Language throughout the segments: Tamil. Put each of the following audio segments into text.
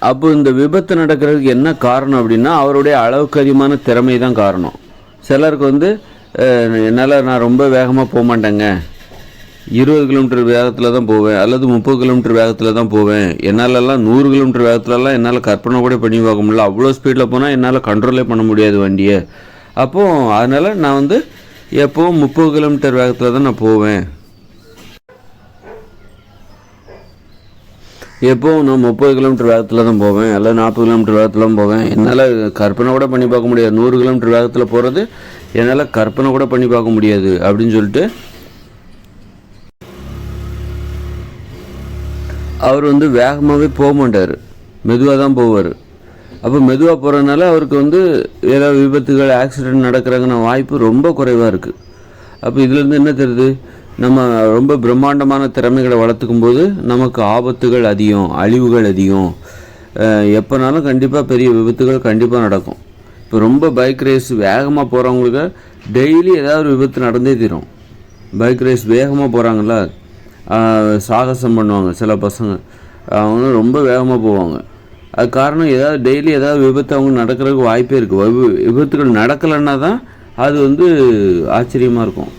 அப்போ இந்த விபத்து நடக்கிறதுக்கு என்ன காரணம் அப்படின்னா அவருடைய அளவுக்கு அதிகமான திறமை தான் காரணம். சிலருக்கு வந்து என்னால் நான் ரொம்ப வேகமாக போக மாட்டேங்க, 20 கிலோமீட்டர் வேகத்தில் தான் போவேன் அல்லது 30 கிலோமீட்டர் வேகத்தில் தான் போவேன், என்னாலலாம் 100 கிலோமீட்டர் வேகத்துலலாம் என்னால் கற்பனை கூட பண்ணி பார்க்க முடியல, அவ்வளோ ஸ்பீடில் போனால் என்னால் கண்ட்ரோலே பண்ண முடியாது வண்டியை. அப்போது அதனால் நான் வந்து எப்போவும் 30 கிலோமீட்டர் வேகத்தில் தான் நான் போவேன், எப்போவும் நான் 30 கிலோமீட்டர் வேகத்தில் தான் போவேன் அல்லது 40 கிலோமீட்டர் வேகத்தில் தான் போவேன், என்னால் கற்பனை கூட பண்ணி பார்க்க முடியாது, 100 கிலோமீட்டர் வேகத்தில் போகிறது என்னால் கற்பனை கூட பண்ணி பார்க்க முடியாது அப்படின்னு சொல்லிட்டு அவர் வந்து வேகமாகவே போக மாட்டார், மெதுவாக தான் போவார். அப்போ மெதுவாக போகிறதுனால அவருக்கு வந்து ஏதாவது விபத்துகள் ஆக்சிடெண்ட் நடக்கிறதுக்கான வாய்ப்பு ரொம்ப குறைவாக இருக்குது. அப்போ இதுலேருந்து என்ன தெரியுது, நம்ம ரொம்ப பிரம்மாண்டமான திறமைகளை வளர்த்துக்கும் போது நமக்கு ஆபத்துகள் அதிகம், அழிவுகள் அதிகம், எப்போனாலும் கண்டிப்பாக பெரிய விபத்துகள் கண்டிப்பாக நடக்கும். இப்போ ரொம்ப பைக் ரேஸ் வேகமாக போகிறவங்களுக்கு டெய்லி ஏதாவது ஒரு விபத்து நடந்தே தீரும். பைக் ரேஸ் வேகமாக போகிறாங்கள, சாகசம் பண்ணுவாங்க சில பசங்க, அவங்க ரொம்ப வேகமாக போவாங்க. அது காரணம் ஏதாவது டெய்லி ஏதாவது விபத்து அவங்க நடக்கிறதுக்கு வாய்ப்பே இருக்குது. விபத்துகள் நடக்கலைன்னா தான் அது வந்து ஆச்சரியமாக இருக்கும்.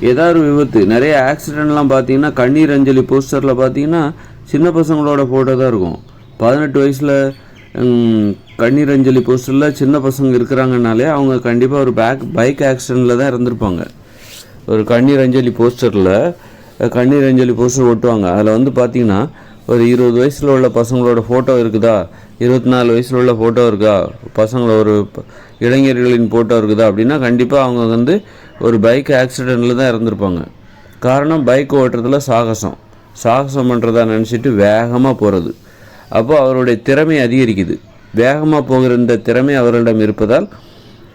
ஏதாவது ஒரு விபத்து, நிறைய ஆக்சிடெண்ட்லாம் பார்த்தீங்கன்னா கண்ணீர் அஞ்சலி போஸ்டரில் பார்த்தீங்கன்னா சின்ன பசங்களோட ஃபோட்டோ தான் இருக்கும். 18 வயசில் கண்ணீர் அஞ்சலி போஸ்டரில் சின்ன பசங்க இருக்கிறாங்கனாலே அவங்க கண்டிப்பாக ஒரு பைக் ஆக்சிடெண்ட்டில் தான் இருந்திருப்பாங்க. ஒரு கண்ணீர் அஞ்சலி போஸ்டரில் கண்ணீர் அஞ்சலி போஸ்டர் ஒட்டுவாங்க. அதில் வந்து பார்த்திங்கன்னா ஒரு 20 வயசில் உள்ள பசங்களோட ஃபோட்டோ இருக்குதா, 24 வயசில் உள்ள ஃபோட்டோ இருக்கா, பசங்கள ஒரு இளைஞர்களின் ஃபோட்டோ இருக்குதா அப்படின்னா கண்டிப்பாக அவங்க வந்து ஒரு பைக் ஆக்சிடெண்ட்டில் தான் இறந்துருப்பாங்க. காரணம் பைக் ஓட்டுறதுல சாகசம் பண்ணுறதா நினச்சிட்டு வேகமாக போகிறது. அப்போது அவருடைய திறமை அதிகரிக்குது. வேகமாக போகிற இந்த திறமை அவர்களிடம் இருப்பதால்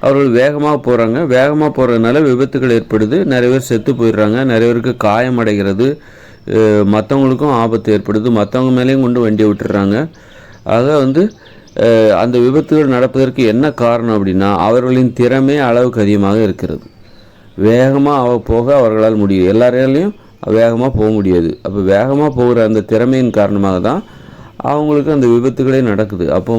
அவர்கள் வேகமாக போகிறாங்க. வேகமாக போகிறதுனால விபத்துகள் ஏற்படுது, நிறைய பேர் செத்து போயிடுறாங்க, நிறைய பேருக்கு காயம் அடைகிறது, மற்றவங்களுக்கும் ஆபத்து ஏற்படுது, மற்றவங்க மேலேயும் கொண்டு வண்டியை விட்டுடுறாங்க. ஆக வந்து அந்த விபத்துகள் நடப்பதற்கு என்ன காரணம் அப்படின்னா அவர்களின் திறமை அளவுக்கு அதிகமாக இருக்கிறது. வேகமாக போக அவர்களால் முடியும், எல்லாராலையும் வேகமாக போக முடியாது. அப்போ வேகமாக போகிற அந்த திறமையின் காரணமாக தான் அவங்களுக்கு அந்த விபத்துகளே நடக்குது. அப்போ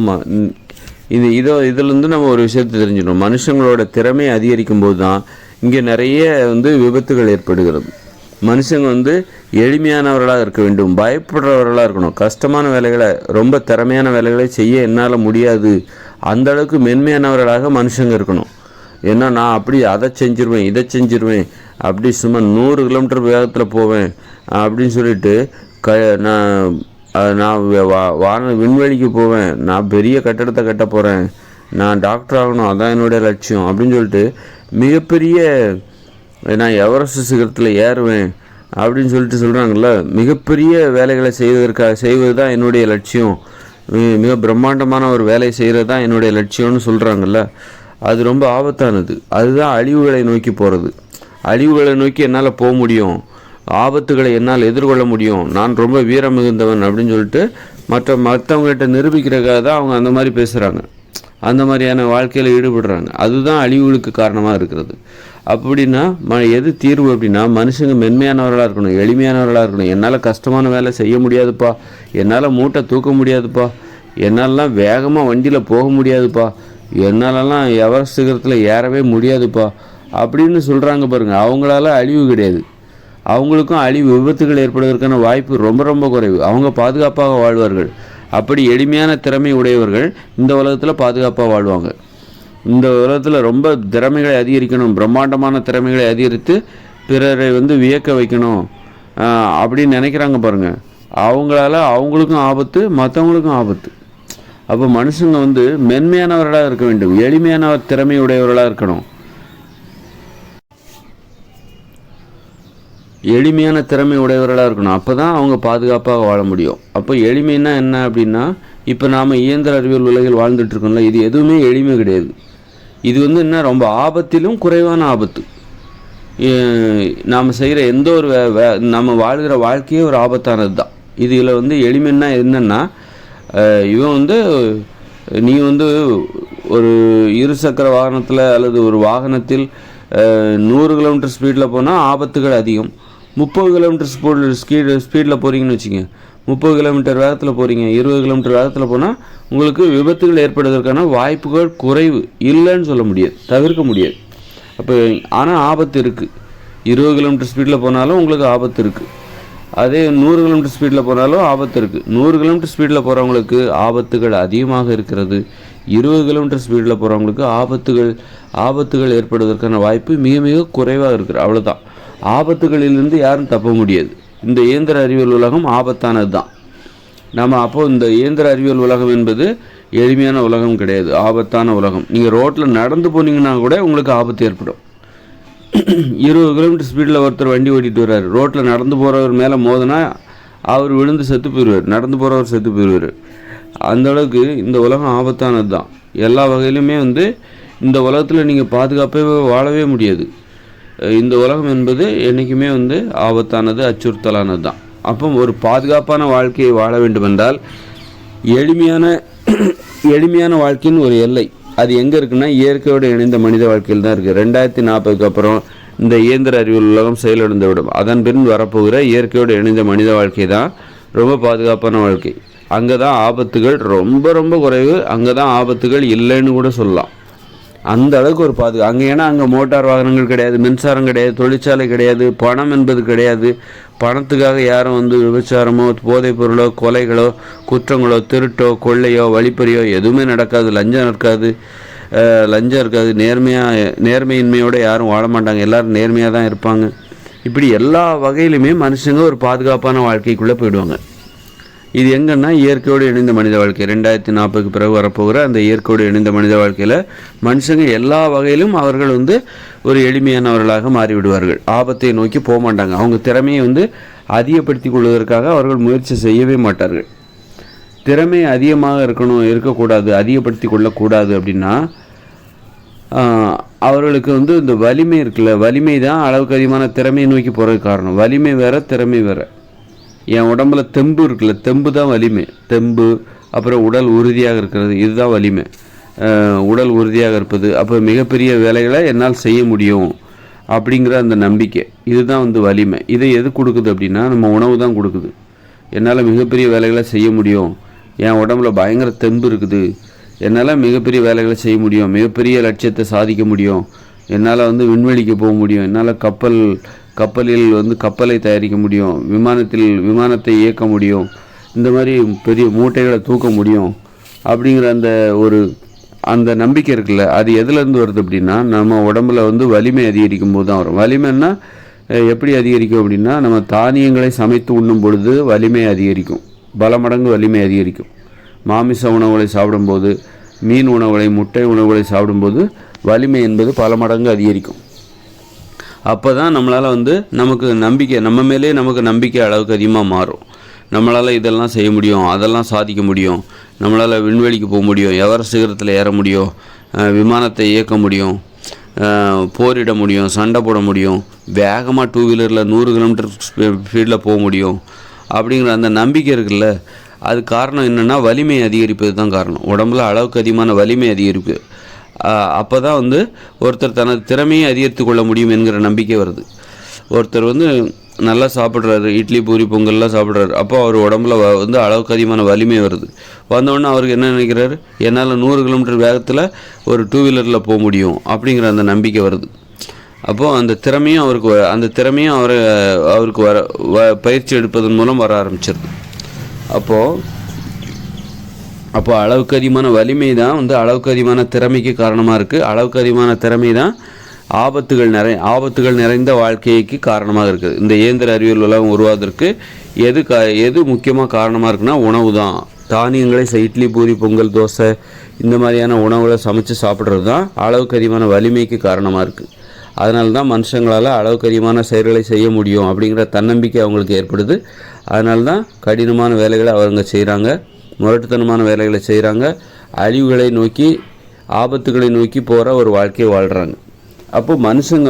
இதிலேருந்து நம்ம ஒரு விஷயத்தை தெரிஞ்சிடணும், மனுஷங்களோட திறமை அதிகரிக்கும் போது தான் இங்கே நிறைய வந்து விபத்துகள் ஏற்படுகிறது. மனுஷங்க வந்து எளிமையானவர்களாக இருக்க வேண்டும், பயப்படுறவர்களாக இருக்கணும். கஷ்டமான வேலைகளை, ரொம்ப திறமையான வேலைகளை செய்ய என்னால் முடியாது, அந்த அளவுக்கு மென்மையானவர்களாக மனுஷங்க இருக்கணும். ஏன்னா நான் அப்படி அதை செஞ்சிருவேன் இதை செஞ்சிருவேன், அப்படி சும்மா 100 கிலோமீட்டர் வேகத்தில் போவேன் அப்படின்னு சொல்லிட்டு நான் விண்வெளிக்கு போவேன், நான் பெரிய கட்டடத்தை கட்ட போகிறேன், நான் டாக்டர் ஆகணும், அதான் என்னுடைய லட்சியம் அப்படின்னு சொல்லிட்டு மிகப்பெரிய நான் எவரெஸ்ட் சிகரத்தில் ஏறுவேன் அப்படின்னு சொல்லிட்டு சொல்கிறாங்கல்ல, மிகப்பெரிய வேலைகளை செய்வது தான் என்னுடைய லட்சியம், மிக பிரம்மாண்டமான ஒரு வேலையை செய்கிறது தான் என்னுடைய லட்சியம்னு சொல்கிறாங்கல்ல, அது ரொம்ப ஆபத்தானது. அதுதான் அழிவுகளை நோக்கி போகிறது. அழிவுகளை நோக்கி என்னால் போக முடியும், ஆபத்துகளை என்னால் எதிர்கொள்ள முடியும், நான் ரொம்ப வீரம் மிகுந்தவன் அப்படின்னு சொல்லிட்டு மற்றவங்கள்ட்ட நிரூபிக்கிறதுக்காக தான் அவங்க அந்த மாதிரி பேசுகிறாங்க, அந்த மாதிரியான வாழ்க்கையில் ஈடுபடுறாங்க. அதுதான் அழிவுகளுக்கு காரணமாக இருக்கிறது. அப்படின்னா எது தீர்வு அப்படின்னா மனுஷங்க மென்மையானவர்களாக இருக்கணும், எளிமையானவர்களாக இருக்கணும். என்னால் கஷ்டமான வேலை செய்ய முடியாதுப்பா, என்னால் மூட்டை தூக்க முடியாதுப்பா, என்னாலலாம் வேகமாக வண்டியில் போக முடியாதுப்பா, என்னாலலாம் எவரெஸ்ட் சிகரத்தில் ஏறவே முடியாதுப்பா அப்படின்னு சொல்கிறாங்க பாருங்கள். அவங்களால அழிவு கிடையாது, அவங்களுக்கும் அழிவு விபத்துகள் ஏற்படுவதற்கான வாய்ப்பு ரொம்ப ரொம்ப குறைவு. அவங்க பாதுகாப்பாக வாழ்வார்கள். அப்படி எளிமையான திறமை உடையவர்கள் இந்த உலகத்தில் பாதுகாப்பாக வாழ்வாங்க. இந்த உலகத்தில் ரொம்ப திறமைகளை அதிகரிக்கணும், பிரம்மாண்டமான திறமைகளை அதிகரித்து பிறரை வந்து வியக்க வைக்கணும் அப்படின்னு நினைக்கிறாங்க பாருங்கள். அவங்களால அவங்களுக்கும் ஆபத்து, மற்றவங்களுக்கும் ஆபத்து. அப்போ மனுஷங்க வந்து மென்மையானவர்களாக இருக்க வேண்டும், எளிமையான திறமை உடையவர்களாக இருக்கணும், எளிமையான திறமை உடையவர்களாக இருக்கணும். அப்போ தான் அவங்க பாதுகாப்பாக வாழ முடியும். அப்போ எளிமைன்னா என்ன அப்படின்னா, இப்போ நாம் இயந்திர அறிவியல் உலகில் வாழ்ந்துட்டுருக்கோம்ல, இது எதுவுமே எளிமை கிடையாது. இது வந்து என்ன, ரொம்ப ஆபத்திலும் குறைவான ஆபத்து. நாம் செய்கிற எந்த ஒரு நம்ம வாழ்கிற வாழ்க்கையே ஒரு ஆபத்தானது தான். இதில் வந்து எளிமைன்னா என்னென்னா, இவன் வந்து நீ வந்து ஒரு இருசக்கர வாகனத்தில் அல்லது ஒரு வாகனத்தில் 100 கிலோமீட்டர் ஸ்பீடில் போனால் ஆபத்துகள் அதிகம். 30 கிலோமீட்டர் ஸ்பீடில் போகிறீங்கன்னு வச்சுங்க, 30 கிலோமீட்டர் வேகத்தில் போகிறீங்க, 20 கிலோமீட்டர் வேகத்தில் போனால் உங்களுக்கு விபத்துகள் ஏற்படுவதற்கான வாய்ப்புகள் குறைவு, இல்லைன்னு சொல்ல முடியாது, தவிர்க்க முடியாது. அப்போ ஆனால் ஆபத்து இருக்குது. 20 கிலோமீட்டர் ஸ்பீடில் போனாலும் உங்களுக்கு ஆபத்து இருக்குது. அதே 100 கிலோமீட்டர் ஸ்பீடில் போனாலும் ஆபத்து இருக்குது. 100 கிலோமீட்டர் ஸ்பீடில் போகிறவங்களுக்கு ஆபத்துகள் அதிகமாக இருக்கிறது. 20 கிலோமீட்டர் ஸ்பீடில் போகிறவங்களுக்கு ஆபத்துகள் ஏற்படுவதற்கான வாய்ப்பு மிக மிக குறைவாக இருக்குது. அவ்வளோதான். ஆபத்துகளிலிருந்து யாரும் தப்ப முடியாது. இந்த இயந்திர அறிவியல் உலகம் ஆபத்தானது தான். அப்போது இந்த இயந்திர அறிவியல் உலகம் என்பது எளிமையான உலகம் கிடையாது, ஆபத்தான உலகம். நீங்கள் ரோட்டில் நடந்து போனீங்கன்னா கூட உங்களுக்கு ஆபத்து ஏற்படும். 20 கிலோமீட்டர் ஸ்பீடில் ஒருத்தர் வண்டி ஓட்டிகிட்டு வர்றாரு, ரோட்டில் நடந்து போகிறவர் மேலே மோதினா அவர் விழுந்து செத்து போயிடுவார், நடந்து போகிறவர் செத்து போயிடுவார். அந்தளவுக்கு இந்த உலகம் ஆபத்தானது தான். எல்லா வகையிலுமே இந்த உலகத்தில் நீங்கள் பாதுகாப்பாக வாழவே முடியாது. இந்த உலகம் என்பது என்றைக்குமே ஆபத்தானது, அச்சுறுத்தலானது தான். அப்போ ஒரு பாதுகாப்பான வாழ்க்கையை வாழ வேண்டுமென்றால் எளிமையான வாழ்க்கையின் ஒரு எல்லை அது எங்கே இருக்குன்னா இயற்கையோடு இணைந்த மனித வாழ்க்கையில் தான் இருக்குது. 2040 அப்புறம் இந்த இயந்திர அறிவியல் உலகம் செயலிழந்து விடும். அதன் பின் வரப்போகிற இயற்கையோடு இணைந்த மனித வாழ்க்கை தான் ரொம்ப பாதுகாப்பான வாழ்க்கை. அங்கே தான் ஆபத்துகள் ரொம்ப ரொம்ப குறைவு, அங்கே தான் ஆபத்துகள் இல்லைன்னு கூட சொல்லலாம். அந்த அளவுக்கு ஒரு அங்கே ஏன்னா அங்கே மோட்டார் வாகனங்கள் கிடையாது, மின்சாரம் கிடையாது, தொழிற்சாலை கிடையாது, பணம் என்பது கிடையாது. பணத்துக்காக யாரும் விபச்சாரமோ, போதைப் பொருளோ, கொலைகளோ, குற்றங்களோ, திருட்டோ, கொள்ளையோ, வழிப்பறியோ எதுவுமே நடக்காது. லஞ்சம் இருக்காது. நேர்மையின்மையோடு யாரும் வாழ மாட்டாங்க, எல்லோரும் நேர்மையாக தான் இருப்பாங்க. இப்படி எல்லா வகையிலுமே மனுஷங்க ஒரு பாதுகாப்பான வாழ்க்கைக்குள்ளே போயிடுவாங்க. இது எங்கன்னா இயற்கையோடு இணைந்த மனித வாழ்க்கை. 2040 பிறகு வரப்போகிற அந்த இயற்கையோடு இணைந்த மனித வாழ்க்கையில் மனுஷங்க எல்லா வகையிலும் அவர்கள் ஒரு எளிமையானவர்களாக மாறிவிடுவார்கள். ஆபத்தை நோக்கி போக மாட்டாங்க. அவங்க திறமையை அதிகப்படுத்தி கொள்வதற்காக அவர்கள் முயற்சி செய்யவே மாட்டார்கள். திறமை அதிகமாக இருக்கக்கூடாது, அதிகப்படுத்தி கொள்ளக்கூடாது அப்படின்னா அவர்களுக்கு இந்த வலிமை இருக்குல்ல, வலிமை தான் அளவுக்கு அதிகமான திறமையை நோக்கி போகிறதுக்கு காரணம். வலிமை வேறு, திறமை வேறு. என் உடம்புல தெம்பு இருக்குல்ல, தெம்பு தான் வலிமை. தெம்பு, அப்புறம் உடல் உறுதியாக இருக்கிறது, இதுதான் வலிமை. உடல் உறுதியாக இருப்பது, அப்போ மிகப்பெரிய வேலைகளை என்னால் செய்ய முடியும் அப்படிங்கிற அந்த நம்பிக்கை, இதுதான் வலிமை. இதை எது கொடுக்குது அப்படின்னா நம்ம உணவு தான் கொடுக்குது. என்னால் மிகப்பெரிய வேலைகளை செய்ய முடியும், என் உடம்புல பயங்கர தெம்பு இருக்குது, என்னால் மிகப்பெரிய வேலைகளை செய்ய முடியும், மிகப்பெரிய லட்சியத்தை சாதிக்க முடியும், என்னால் விண்வெளிக்கு போக முடியும், என்னால் கப்பலில் கப்பலை தயாரிக்க முடியும், விமானத்தை இயக்க முடியும், இந்த மாதிரி பெரிய மூட்டைகளை தூக்க முடியும் அப்படிங்கிற அந்த நம்பிக்கை இருக்குல்ல, அது எதுலேருந்து வருது அப்படின்னா நம்ம உடம்புல வலிமை அதிகரிக்கும் போது தான் வரும். வலிமைன்னா எப்படி அதிகரிக்கும் அப்படின்னா நம்ம தானியங்களை சமைத்து உண்ணும் பொழுது வலிமை அதிகரிக்கும், பல மடங்கு வலிமை அதிகரிக்கும். மாமிச உணவுகளை சாப்பிடும்போது, மீன் உணவுகளை, முட்டை உணவுகளை சாப்பிடும்போது வலிமை என்பது பல மடங்கு அதிகரிக்கும். அப்போ தான் நம்மளால் நமக்கு நம்பிக்கை, நம்ம மேலே நமக்கு நம்பிக்கை அளவுக்கு அதிகமாக மாறும். நம்மளால் இதெல்லாம் செய்ய முடியும், அதெல்லாம் சாதிக்க முடியும், நம்மளால் விண்வெளிக்கு போக முடியும், எவரெஸ்ட் சிகரத்தில் ஏற முடியும், விமானத்தை இயக்க முடியும், போரிட முடியும், சண்டை போட முடியும், வேகமாக 2 வீலரில் 100 கிலோமீட்டர் ஸ்பீடில் போக முடியும் அப்படிங்கிற அந்த நம்பிக்கை இருக்குல்ல, அது காரணம் என்னென்னா வலிமை அதிகரிப்பது தான் காரணம். உடம்புல அளவுக்கு அதிகமான வலிமை அதிகரிப்பு. அப்போ தான் ஒருத்தர் தனது திறமையை அதிகரித்து கொள்ள முடியும் என்கிற நம்பிக்கை வருது. ஒருத்தர் நல்லா சாப்பிட்றாரு, இட்லி பூரி பொங்கல்லாம் சாப்பிட்றாரு, அப்போ அவர் உடம்புல அளவுக்கு அதிகமான வலிமை வருது. வந்தோடனே அவருக்கு என்ன நினைக்கிறாரு, என்னால் 100 கிலோமீட்டர் வேகத்தில் ஒரு 2 வீலரில் போக முடியும் அப்படிங்கிற அந்த நம்பிக்கை வருது. அப்போது அந்த திறமையும் அவருக்கு பயிற்சி எடுப்பதன் மூலம் வர ஆரம்பிச்சிருது. அப்போ அளவுக்கு அதிகமான வலிமை தான் அளவுக்கு அதிகமான திறமைக்கு காரணமாக இருக்குது. அளவுக்கு அதிகமான திறமை தான் ஆபத்துகள் நிறைந்த வாழ்க்கைக்கு காரணமாக இருக்குது. இந்த இயந்திர அறிவியல் உலகம் உருவாவதற்கு எது முக்கியமாக காரணமாக இருக்குன்னா உணவு தான். தானியங்களை இட்லி பூரி பொங்கல் தோசை இந்த மாதிரியான உணவுகளை சமைச்சு சாப்பிட்றது தான் அளவுக்கு அதிகமான வலிமைக்கு காரணமாக இருக்குது. அதனால தான் மனுஷங்களால் அளவுக்கு அதிகமான செயல்களை செய்ய முடியும் அப்படிங்கிற தன்னம்பிக்கை அவங்களுக்கு ஏற்படுது. அதனால தான் கடினமான வேலைகளை அவங்க செய்கிறாங்க, முரட்டுத்தனமான வேலைகளை செய்கிறாங்க, அழிவுகளை நோக்கி ஆபத்துகளை நோக்கி போகிற ஒரு வாழ்க்கையை வாழ்கிறாங்க. அப்போது மனுஷங்க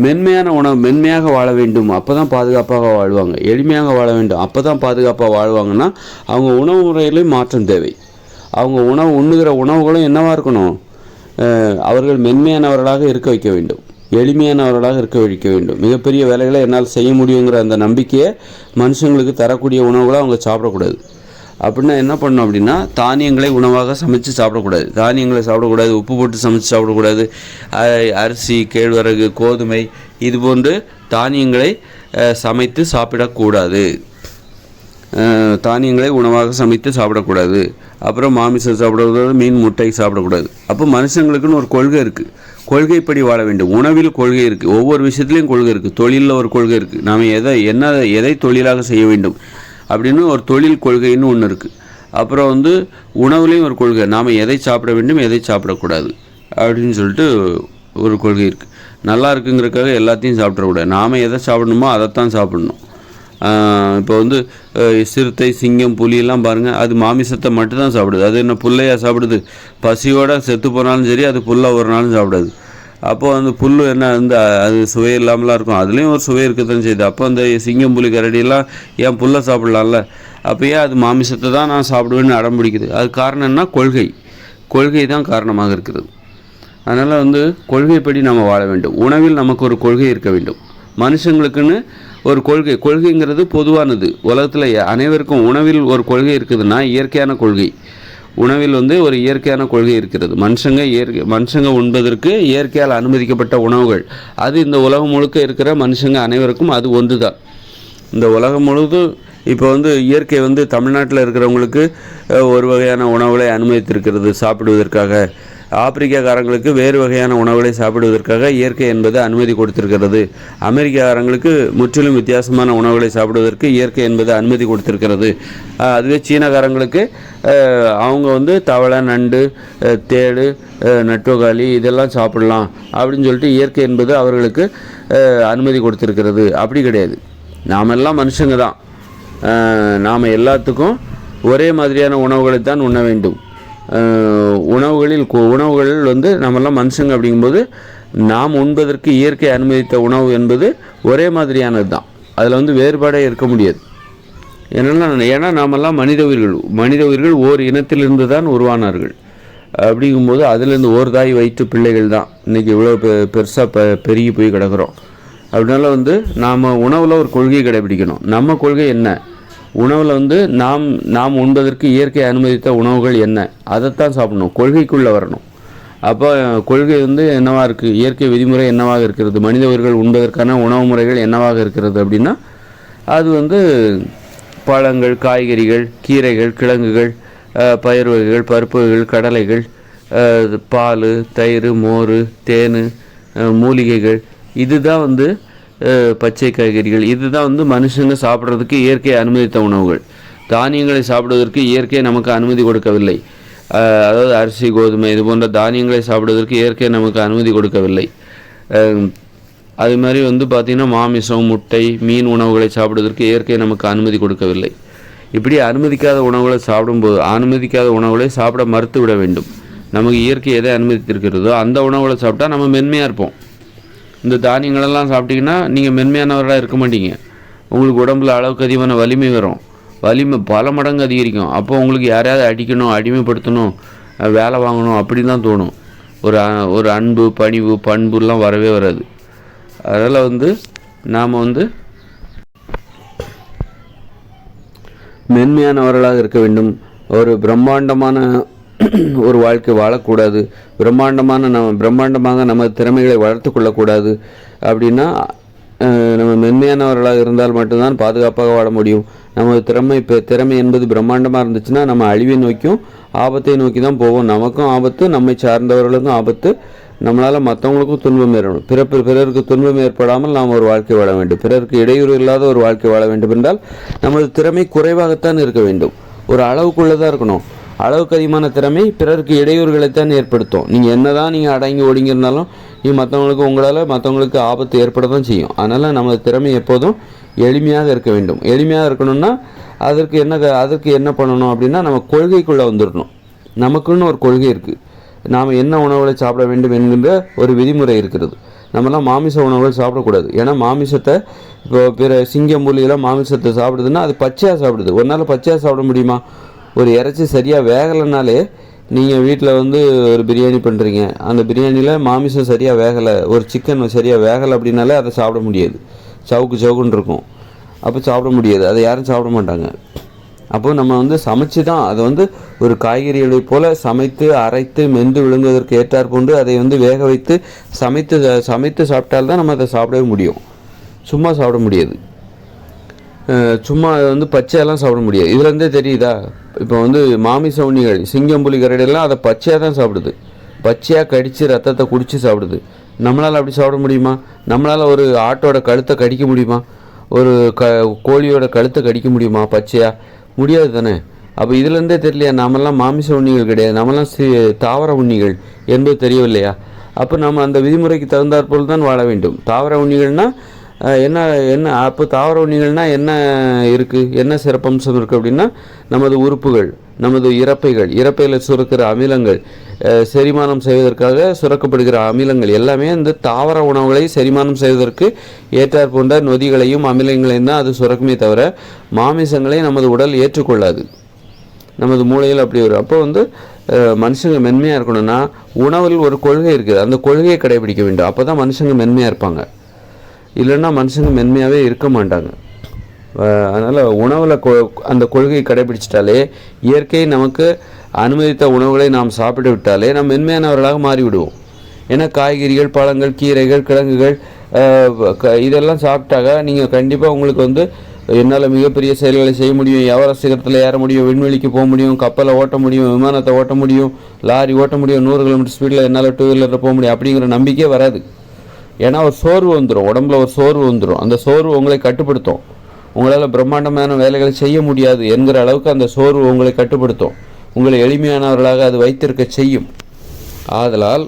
மென்மையாக வாழ வேண்டும், அப்போ தான் பாதுகாப்பாக வாழ்வாங்க. எளிமையாக வாழ வேண்டும், அப்போ தான் பாதுகாப்பாக வாழ்வாங்கன்னா அவங்க உணவு முறையிலையும் மாற்றம் தேவை. அவங்க உண்ணுகிற உணவுகளும் என்னவாக இருக்கணும், அவர்கள் மென்மையானவர்களாக இருக்க வைக்க வேண்டும். எளிமையானவர்களாக இருக்க வைக்க வேண்டும். மிகப்பெரிய வேலைகளை என்னால் செய்ய முடியுங்கிற அந்த நம்பிக்கையை மனுஷங்களுக்கு தரக்கூடிய உணவுகளை அவங்க சாப்பிடக்கூடாது. அப்படின்னா என்ன பண்ணணும் அப்படின்னா, தானியங்களை உணவாக சமைச்சு சாப்பிடக்கூடாது. தானியங்களை சாப்பிடக்கூடாது, உப்பு போட்டு சமைச்சு சாப்பிடக்கூடாது. அரிசி, கேழ்வரகு, கோதுமை இது போன்று தானியங்களை சமைத்து சாப்பிடக்கூடாது. தானியங்களை உணவாக சமைத்து சாப்பிடக்கூடாது. அப்புறம் மாமிசம் சாப்பிடக்கூடாது, மீன், முட்டை சாப்பிடக்கூடாது. அப்போ மனுஷங்களுக்குன்னு ஒரு கொள்கை இருக்குது. கொள்கைப்படி வாழ வேண்டும். உணவில் கொள்கை இருக்குது, ஒவ்வொரு விஷயத்துலையும் கொள்கை இருக்குது. தொழிலில் ஒரு கொள்கை இருக்குது. நாம் எதை தொழிலாக செய்ய வேண்டும் அப்படின்னு ஒரு தொழில் கொள்கைன்னு ஒன்று இருக்குது. அப்புறம் உணவுலேயும் ஒரு கொள்கை, நாம் எதை சாப்பிட வேண்டும், எதை சாப்பிடக்கூடாது அப்படின்னு சொல்லிட்டு ஒரு கொள்கை இருக்குது. நல்லா இருக்குங்கிறதுக்காக எல்லாத்தையும் சாப்பிடக்கூடாது. நாம் எதை சாப்பிடணுமோ அதைத்தான் சாப்பிடணும். இப்போ சிறுத்தை, சிங்கம், புலியெல்லாம் பாருங்கள், அது மாமிசத்தை மட்டும்தான் சாப்பிடுது. அது என்ன புல்லையாக சாப்பிடுது? பசியோடு செத்து போனாலும் சரி அது புல்லை ஒரு நாளும் சாப்பிடாது. அப்போது புல் என்ன அது சுவை இல்லாமலாம் இருக்கும், அதுலேயும் ஒரு சுவை இருக்கத்தான் செய்யுது. அப்போ அந்த சிங்கம், புலி, கரடியெல்லாம் ஏன் புல்லை சாப்பிட்லாம்ல? அப்போயே அது மாமிசத்தை தான் நான் சாப்பிடுவேன்னு அடம் பிடிக்குது. அது காரணம் என்ன? கொள்கை தான் காரணமாக இருக்கிறது. அதனால் கொள்கைப்படி நம்ம வாழ வேண்டும். உணவில் நமக்கு ஒரு கொள்கை இருக்க வேண்டும். மனுஷங்களுக்குன்னு ஒரு கொள்கைங்கிறது பொதுவானது. உலகத்தில் அனைவருக்கும் உணவில் ஒரு கொள்கை இருக்குதுன்னா இயற்கையான கொள்கை. உணவில் ஒரு இயற்கையான கொள்கை இருக்கிறது. மனுஷங்க உண்பதற்கு இயற்கையால் அனுமதிக்கப்பட்ட உணவுகள், அது இந்த உலகம் முழுக்க இருக்கிற மனுஷங்க அனைவருக்கும் அது ஒன்று தான். இந்த உலகம் முழுவதும் இப்போ இயற்கை தமிழ்நாட்டில் இருக்கிறவங்களுக்கு ஒரு வகையான உணவுகளை அனுமதித்திருக்கிறது சாப்பிடுவதற்காக. ஆப்பிரிக்காக்காரங்களுக்கு வேறு வகையான உணவுகளை சாப்பிடுவதற்காக இயற்கை என்பது அனுமதி கொடுத்திருக்கிறது. அமெரிக்காக்காரங்களுக்கு முற்றிலும் வித்தியாசமான உணவுகளை சாப்பிடுவதற்கு இயற்கை என்பது அனுமதி கொடுத்திருக்கிறது. அதுவே சீனக்காரங்களுக்கு அவங்க தவளை, நண்டு, தேடு, நட்டுவகாளி இதெல்லாம் சாப்பிடலாம் அப்படின்னு சொல்லிட்டு இயற்கை என்பது அவர்களுக்கு அனுமதி கொடுத்திருக்கிறது. அப்படி கிடையாது. நாமெல்லாம் மனுஷங்க தான். நாம் எல்லாத்துக்கும் ஒரே மாதிரியான உணவுகளை தான் உண்ண வேண்டும். உணவுகளில் நம்மெல்லாம் மனுஷங்க அப்படிங்கும்போது நாம் உண்பதற்கு இயற்கை அனுமதித்த உணவு என்பது ஒரே மாதிரியானது தான். அதில் வேறுபாடே இருக்க முடியாது. ஏன்னா நாமெல்லாம் மனித உயிர்கள் ஓர் இனத்திலிருந்து தான் உருவானார்கள். அப்படிங்கும்போது அதிலிருந்து ஓர் தாய் வயிற்று பிள்ளைகள் தான் இன்றைக்கி இவ்வளோ பெருசாக பெருகி போய் கிடக்கிறோம். அதனால நாம் உணவில் ஒரு கொள்கையை கடைபிடிக்கணும். நம்ம கொள்கை என்ன? உணவில் நாம் உண்பதற்கு இயற்கை அனுமதித்த உணவுகள் என்ன, அதைத்தான் சாப்பிடணும். கொள்கைக்குள்ளே வரணும். அப்போ கொள்கை என்னவாக இருக்குது, இயற்கை விதிமுறை என்னவாக இருக்கிறது, மனித உயிர்கள் உண்பதற்கான உணவு முறைகள் என்னவாக இருக்கிறது அப்படின்னா அது பழங்கள், காய்கறிகள், கீரைகள், கிழங்குகள், பயிர் வகைகள், பருப்பு வகைகள், கடலைகள், பால், தயிர், மோர், தேன், மூலிகைகள், இதுதான் பச்சை காய்கறிகள், இதுதான் மனுஷங்க சாப்பிட்றதுக்கு இயற்கை அனுமதித்த உணவுகள். தானியங்களை சாப்பிடுவதற்கு இயற்கை நமக்கு அனுமதி கொடுக்கவில்லை. அதாவது அரிசி, கோதுமை இது போன்ற தானியங்களை சாப்பிடுவதற்கு இயற்கை நமக்கு அனுமதி கொடுக்கவில்லை. அது மாதிரி பார்த்திங்கன்னா மாமிசம், முட்டை, மீன் உணவுகளை சாப்பிடுவதற்கு இயற்கை நமக்கு அனுமதி கொடுக்கவில்லை. இப்படி அனுமதிக்காத உணவுகளை சாப்பிட மறுத்து விட வேண்டும். நமக்கு இயற்கை எதை அனுமதித்திருக்கிறதோ அந்த உணவுகளை சாப்பிட்டா நம்ம மென்மையாக இருப்போம். இந்த தானியங்களெல்லாம் சாப்பிட்டிங்கன்னா நீங்கள் மென்மையானவராக இருக்க மாட்டீங்க. உங்களுக்கு உடம்புல அளவுக்கு அதிகமான வலிமை வரும். வலிமை பல மடங்கு அதிகரிக்கும். அப்போ உங்களுக்கு யாரையாவது அடிக்கணும், அடிமைப்படுத்தணும், வேலை வாங்கணும் அப்படி தான் தோணும். ஒரு அன்பு, பணிவு, பண்புலாம் வரவே வராது. அதனால் நாம் மென்மையானவர்களாக இருக்க வேண்டும். ஒரு பிரம்மாண்டமான ஒரு வாழ்க்கை வாழக்கூடாது. பிரம்மாண்டமாக நம்ம திறமைகளை வளர்த்து கொள்ளக்கூடாது. அப்படின்னா நம்ம மென்மையானவர்களாக இருந்தால் மட்டும்தான் பாதுகாப்பாக வாழ முடியும். நம்ம திறமை என்பது பிரம்மாண்டமாக இருந்துச்சுன்னா நம்ம அழிவை நோக்கியும் ஆபத்தை நோக்கி தான் போவோம். நமக்கும் ஆபத்து, நம்மை சார்ந்தவர்களுக்கும் ஆபத்து, நம்மளால் மற்றவங்களுக்கும் துன்பம் ஏற்படும். பிறருக்கு துன்பம் ஏற்படாமல் நாம் ஒரு வாழ்க்கை வாழ வேண்டும். பிறருக்கு இடையூறு இல்லாத ஒரு வாழ்க்கை வாழ வேண்டும் என்றால் நமது திறமை குறைவாகத்தான் இருக்க வேண்டும். ஒரு அளவுக்குள்ளே தான் இருக்கணும். அளவுக்கு அதிகமான திறமை பிறருக்கு இடையூறுகளைத்தான் ஏற்படுத்தும். நீங்கள் அடங்கி ஒடுங்கியிருந்தாலும் மற்றவங்களுக்கு ஆபத்து ஏற்பட தான் செய்யும். அதனால் நமது திறமை எப்போதும் எளிமையாக இருக்க வேண்டும். எளிமையாக இருக்கணும்னா அதற்கு என்ன பண்ணணும் அப்படின்னா நம்ம கொள்கைக்குள்ளே வந்துடணும். நமக்குன்னு ஒரு கொள்கை இருக்குது. நாம் என்ன உணவுகளை சாப்பிட வேண்டும் என்கின்ற ஒரு விதிமுறை இருக்கிறது. நம்மலாம் மாமிச உணவுகள் சாப்பிடக்கூடாது. ஏன்னா மாமிசத்தை இப்போ சிங்கம், புலியெல்லாம் மாமிசத்தை சாப்பிடுதுன்னா அது பச்சையாக சாப்பிடுது. ஒரு நாள் பச்சையாக சாப்பிட முடியுமா? ஒரு இறைச்சி சரியாக வேகலைனாலே நீங்கள் வீட்டில் வந்து ஒரு பிரியாணி பண்ணுறீங்க, அந்த பிரியாணியில் மாமிசம் சரியாக வேகலை, ஒரு சிக்கன் சரியாக வேகலை அப்படின்னாலே அதை சாப்பிட முடியாது. சவுக்குன்னு இருக்கும். அப்போ சாப்பிட முடியாது, அதை யாரும் சாப்பிட மாட்டாங்க. அப்போ நம்ம வந்து சமைச்சு தான் அதை வந்து ஒரு காய்கறிகளை போல் சமைத்து அரைத்து மென்று விழுங்குவதற்கு ஏற்றாற்போன்று அதை வந்து வேக வைத்து சமைத்து சாப்பிட்டால்தான் நம்ம அதை சாப்பிடவே முடியும். சும்மா சாப்பிட முடியாது. சும்மா அதை வந்து பச்சையெல்லாம் சாப்பிட முடியாது. இதுலேருந்தே தெரியுதா? இப்போ வந்து மாமிச உண்ணிகள், சிங்கம், புலி, கரடியெல்லாம் அதை பச்சையாக தான் சாப்பிடுது. பச்சையாக கடித்து ரத்தத்தை குடித்து சாப்பிடுது. நம்மளால் அப்படி சாப்பிட முடியுமா? நம்மளால் ஒரு ஆட்டோட கழுத்தை கடிக்க முடியுமா? ஒரு கோழியோட கழுத்தை கடிக்க முடியுமா பச்சையாக? முடியாது தானே. அப்போ இதுலேருந்தே தெரியலையா நாமெல்லாம் மாமிச உண்ணிகள் கிடையாது, நம்மலாம் தாவர உண்ணிகள் என்பது தெரியவில்லையா? அப்போ நம்ம அந்த விதிமுறைக்கு தகுந்தாற்போல் தான் வாழ வேண்டும். தாவர உண்ணிகள்னால் என்ன அப்போ தாவர உண்ணிகள்னால் என்ன இருக்குது, என்ன சிறப்பம்சம் இருக்குது அப்படின்னா, நமது உறுப்புகள், நமது இறப்பையில் சுரக்கிற அமிலங்கள், செரிமானம் செய்வதற்காக சுரக்கப்படுகிற அமிலங்கள் எல்லாமே இந்த தாவர உணவுகளை செரிமானம் செய்வதற்கு ஏற்றாற் போன்ற நொதிகளையும் அமிலங்களையும் தான் அது சுரக்குமே தவிர மாமிசங்களை நமது உடல் ஏற்றுக்கொள்ளாது. நமது மூளையில் அப்படி வரும். அப்போ வந்து மனுஷங்க மென்மையாக இருக்கணும்னா உணவில் ஒரு கொள்கை இருக்குது, அந்த கொள்கையை கடைபிடிக்க வேண்டும். அப்போ தான் மனுஷங்க மென்மையாக இருப்பாங்க. இல்லைன்னா மனுஷங்க மென்மையாகவே இருக்க மாட்டாங்க. அதனால் உணவில் அந்த கொள்கையை கடைபிடிச்சிட்டாலே, இயற்கை நமக்கு அனுமதித்த உணவுகளை நாம் சாப்பிட்டு விட்டாலே நாம் மென்மையானவர்களாக மாறிவிடுவோம். ஏன்னா காய்கறிகள், பழங்கள், கீரைகள், கிழங்குகள் இதெல்லாம் சாப்பிட்டாக நீங்கள் கண்டிப்பாக உங்களுக்கு வந்து என்னால் மிகப்பெரிய செயல்களை செய்ய முடியும், எவரெஸ்ட் சிகரத்தில் ஏற முடியும், விண்வெளிக்கு போக முடியும், கப்பலை ஓட்ட முடியும், விமானத்தை ஓட்ட முடியும், லாரி ஓட்ட முடியும், 100 கிலோமீட்டர் ஸ்பீடில் என்னால் 2 வீலரில் போக முடியும் அப்படிங்கிற நம்பிக்கையே வராது. ஏன்னா ஒரு சோர்வு வந்துடும், உடம்புல ஒரு சோர்வு வந்துடும். அந்த சோர்வு உங்களை கட்டுப்படுத்தும். உங்களால் பிரம்மாண்டமான வேலைகளை செய்ய முடியாது என்கிற அளவுக்கு அந்த சோர்வு உங்களை கட்டுப்படுத்தும். உங்களை எளிமையானவர்களாக அது வைத்திருக்க செய்யும். ஆதலால்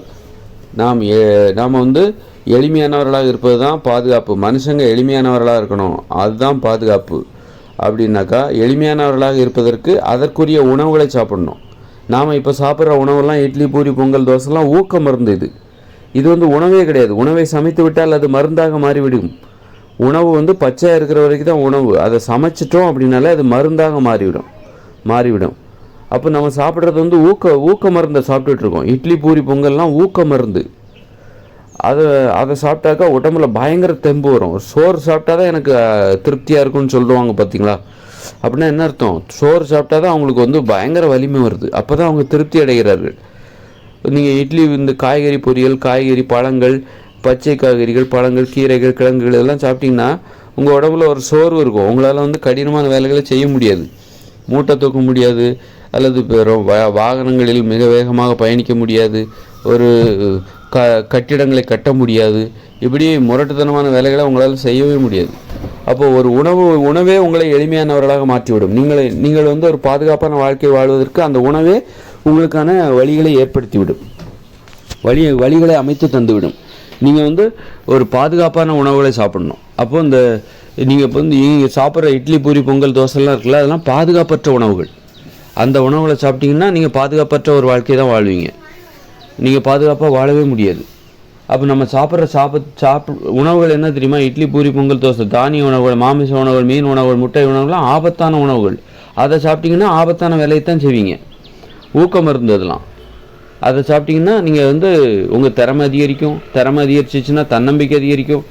நாம் வந்து எளிமையானவர்களாக இருப்பது தான் பாதுகாப்பு. மனுஷங்க எளிமையானவர்களாக இருக்கணும், அதுதான் பாதுகாப்பு. அப்படின்னாக்கா எளிமையானவர்களாக இருப்பதற்கு அதற்குரிய உணவுகளை சாப்பிடணும். நாம் இப்போ சாப்பிட்ற உணவெல்லாம் இட்லி, பூரி, பொங்கல், தோசைலாம் ஊக்க மருந்து. இது வந்து உணவே கிடையாது. உணவை சமைத்து விட்டால் அது மருந்தாக மாறிவிடும். உணவு வந்து பச்சையாக இருக்கிற வரைக்கும் தான் உணவு. அதை சமைச்சிட்டோம் அப்படின்னாலே அது மருந்தாக மாறிவிடும். அப்போ நம்ம சாப்பிட்றது வந்து ஊக்க மருந்தை சாப்பிட்டுட்ருக்கோம். இட்லி, பூரி, பொங்கல்லாம் ஊக்க மருந்து. அதை சாப்பிட்டாக்கா உடம்புல பயங்கர தெம்பு வரும். சோறு சாப்பிட்டா தான் எனக்கு திருப்தியாக இருக்குன்னு சொல்லுவாங்க பார்த்தீங்களா? அப்படின்னா என்ன அர்த்தம்? சோறு சாப்பிட்டா தான் அவங்களுக்கு வந்து பயங்கர வலிமை வருது. அப்போ தான் அவங்க திருப்தி அடைகிறார்கள். நீங்கள் இட்லி, இந்த காய்கறி பொரியல், காய்கறி, பழங்கள், பச்சை காய்கறிகள், பழங்கள், கீரைகள், கிழங்குகள் இதெல்லாம் சாப்பிட்டிங்கன்னா உங்கள் உடம்புல ஒரு சோர்வு இருக்கும். உங்களால் வந்து கடினமான வேலைகளை செய்ய முடியாது, மூட்டை தூக்க முடியாது, அல்லது வாகனங்களில் மிக வேகமாக பயணிக்க முடியாது, ஒரு கட்டிடங்களை கட்ட முடியாது. இப்படி முரட்டுத்தனமான வேலைகளை உங்களால் செய்யவே முடியாது. அப்போது ஒரு உணவே உங்களை எளிமையானவர்களாக மாற்றிவிடும். நீங்கள் வந்து ஒரு பாதுகாப்பான வாழ்க்கை வாழ்வதற்கு அந்த உணவே உங்களுக்கான வழிகளை ஏற்படுத்திவிடும், வழிகளை அமைத்து தந்துவிடும். நீங்கள் வந்து ஒரு பாதுகாப்பான உணவுகளை சாப்பிடணும். அப்போது நீங்கள் இப்போ வந்து சாப்பிட்ற இட்லி, பூரி, பொங்கல், தோசைலாம் இருக்குல்ல, அதெல்லாம் பாதுகாப்பற்ற உணவுகள். அந்த உணவுகளை சாப்பிட்டீங்கன்னா நீங்கள் பாதுகாப்பற்ற ஒரு வாழ்க்கை தான் வாழ்வீங்க. நீங்கள் பாதுகாப்பாக வாழவே முடியாது. அப்போ நம்ம சாப்பிட்ற உணவுகள் என்ன தெரியுமா? இட்லி, பூரி, பொங்கல், தோசை, தானிய உணவுகள், மாமிச உணவுகள், மீன் உணவுகள், முட்டை உணவுகள்லாம் ஆபத்தான உணவுகள். அதை சாப்பிட்டீங்கன்னா ஆபத்தான வேலையை தான் செய்வீங்க. ஊக்கம் மருந்து அதெல்லாம். அதை சாப்பிட்டிங்கன்னா நீங்கள் வந்து உங்கள் திறமை அதிகரிக்கும். திறமை அதிகரிச்சிச்சுன்னா தன்னம்பிக்கை அதிகரிக்கும்.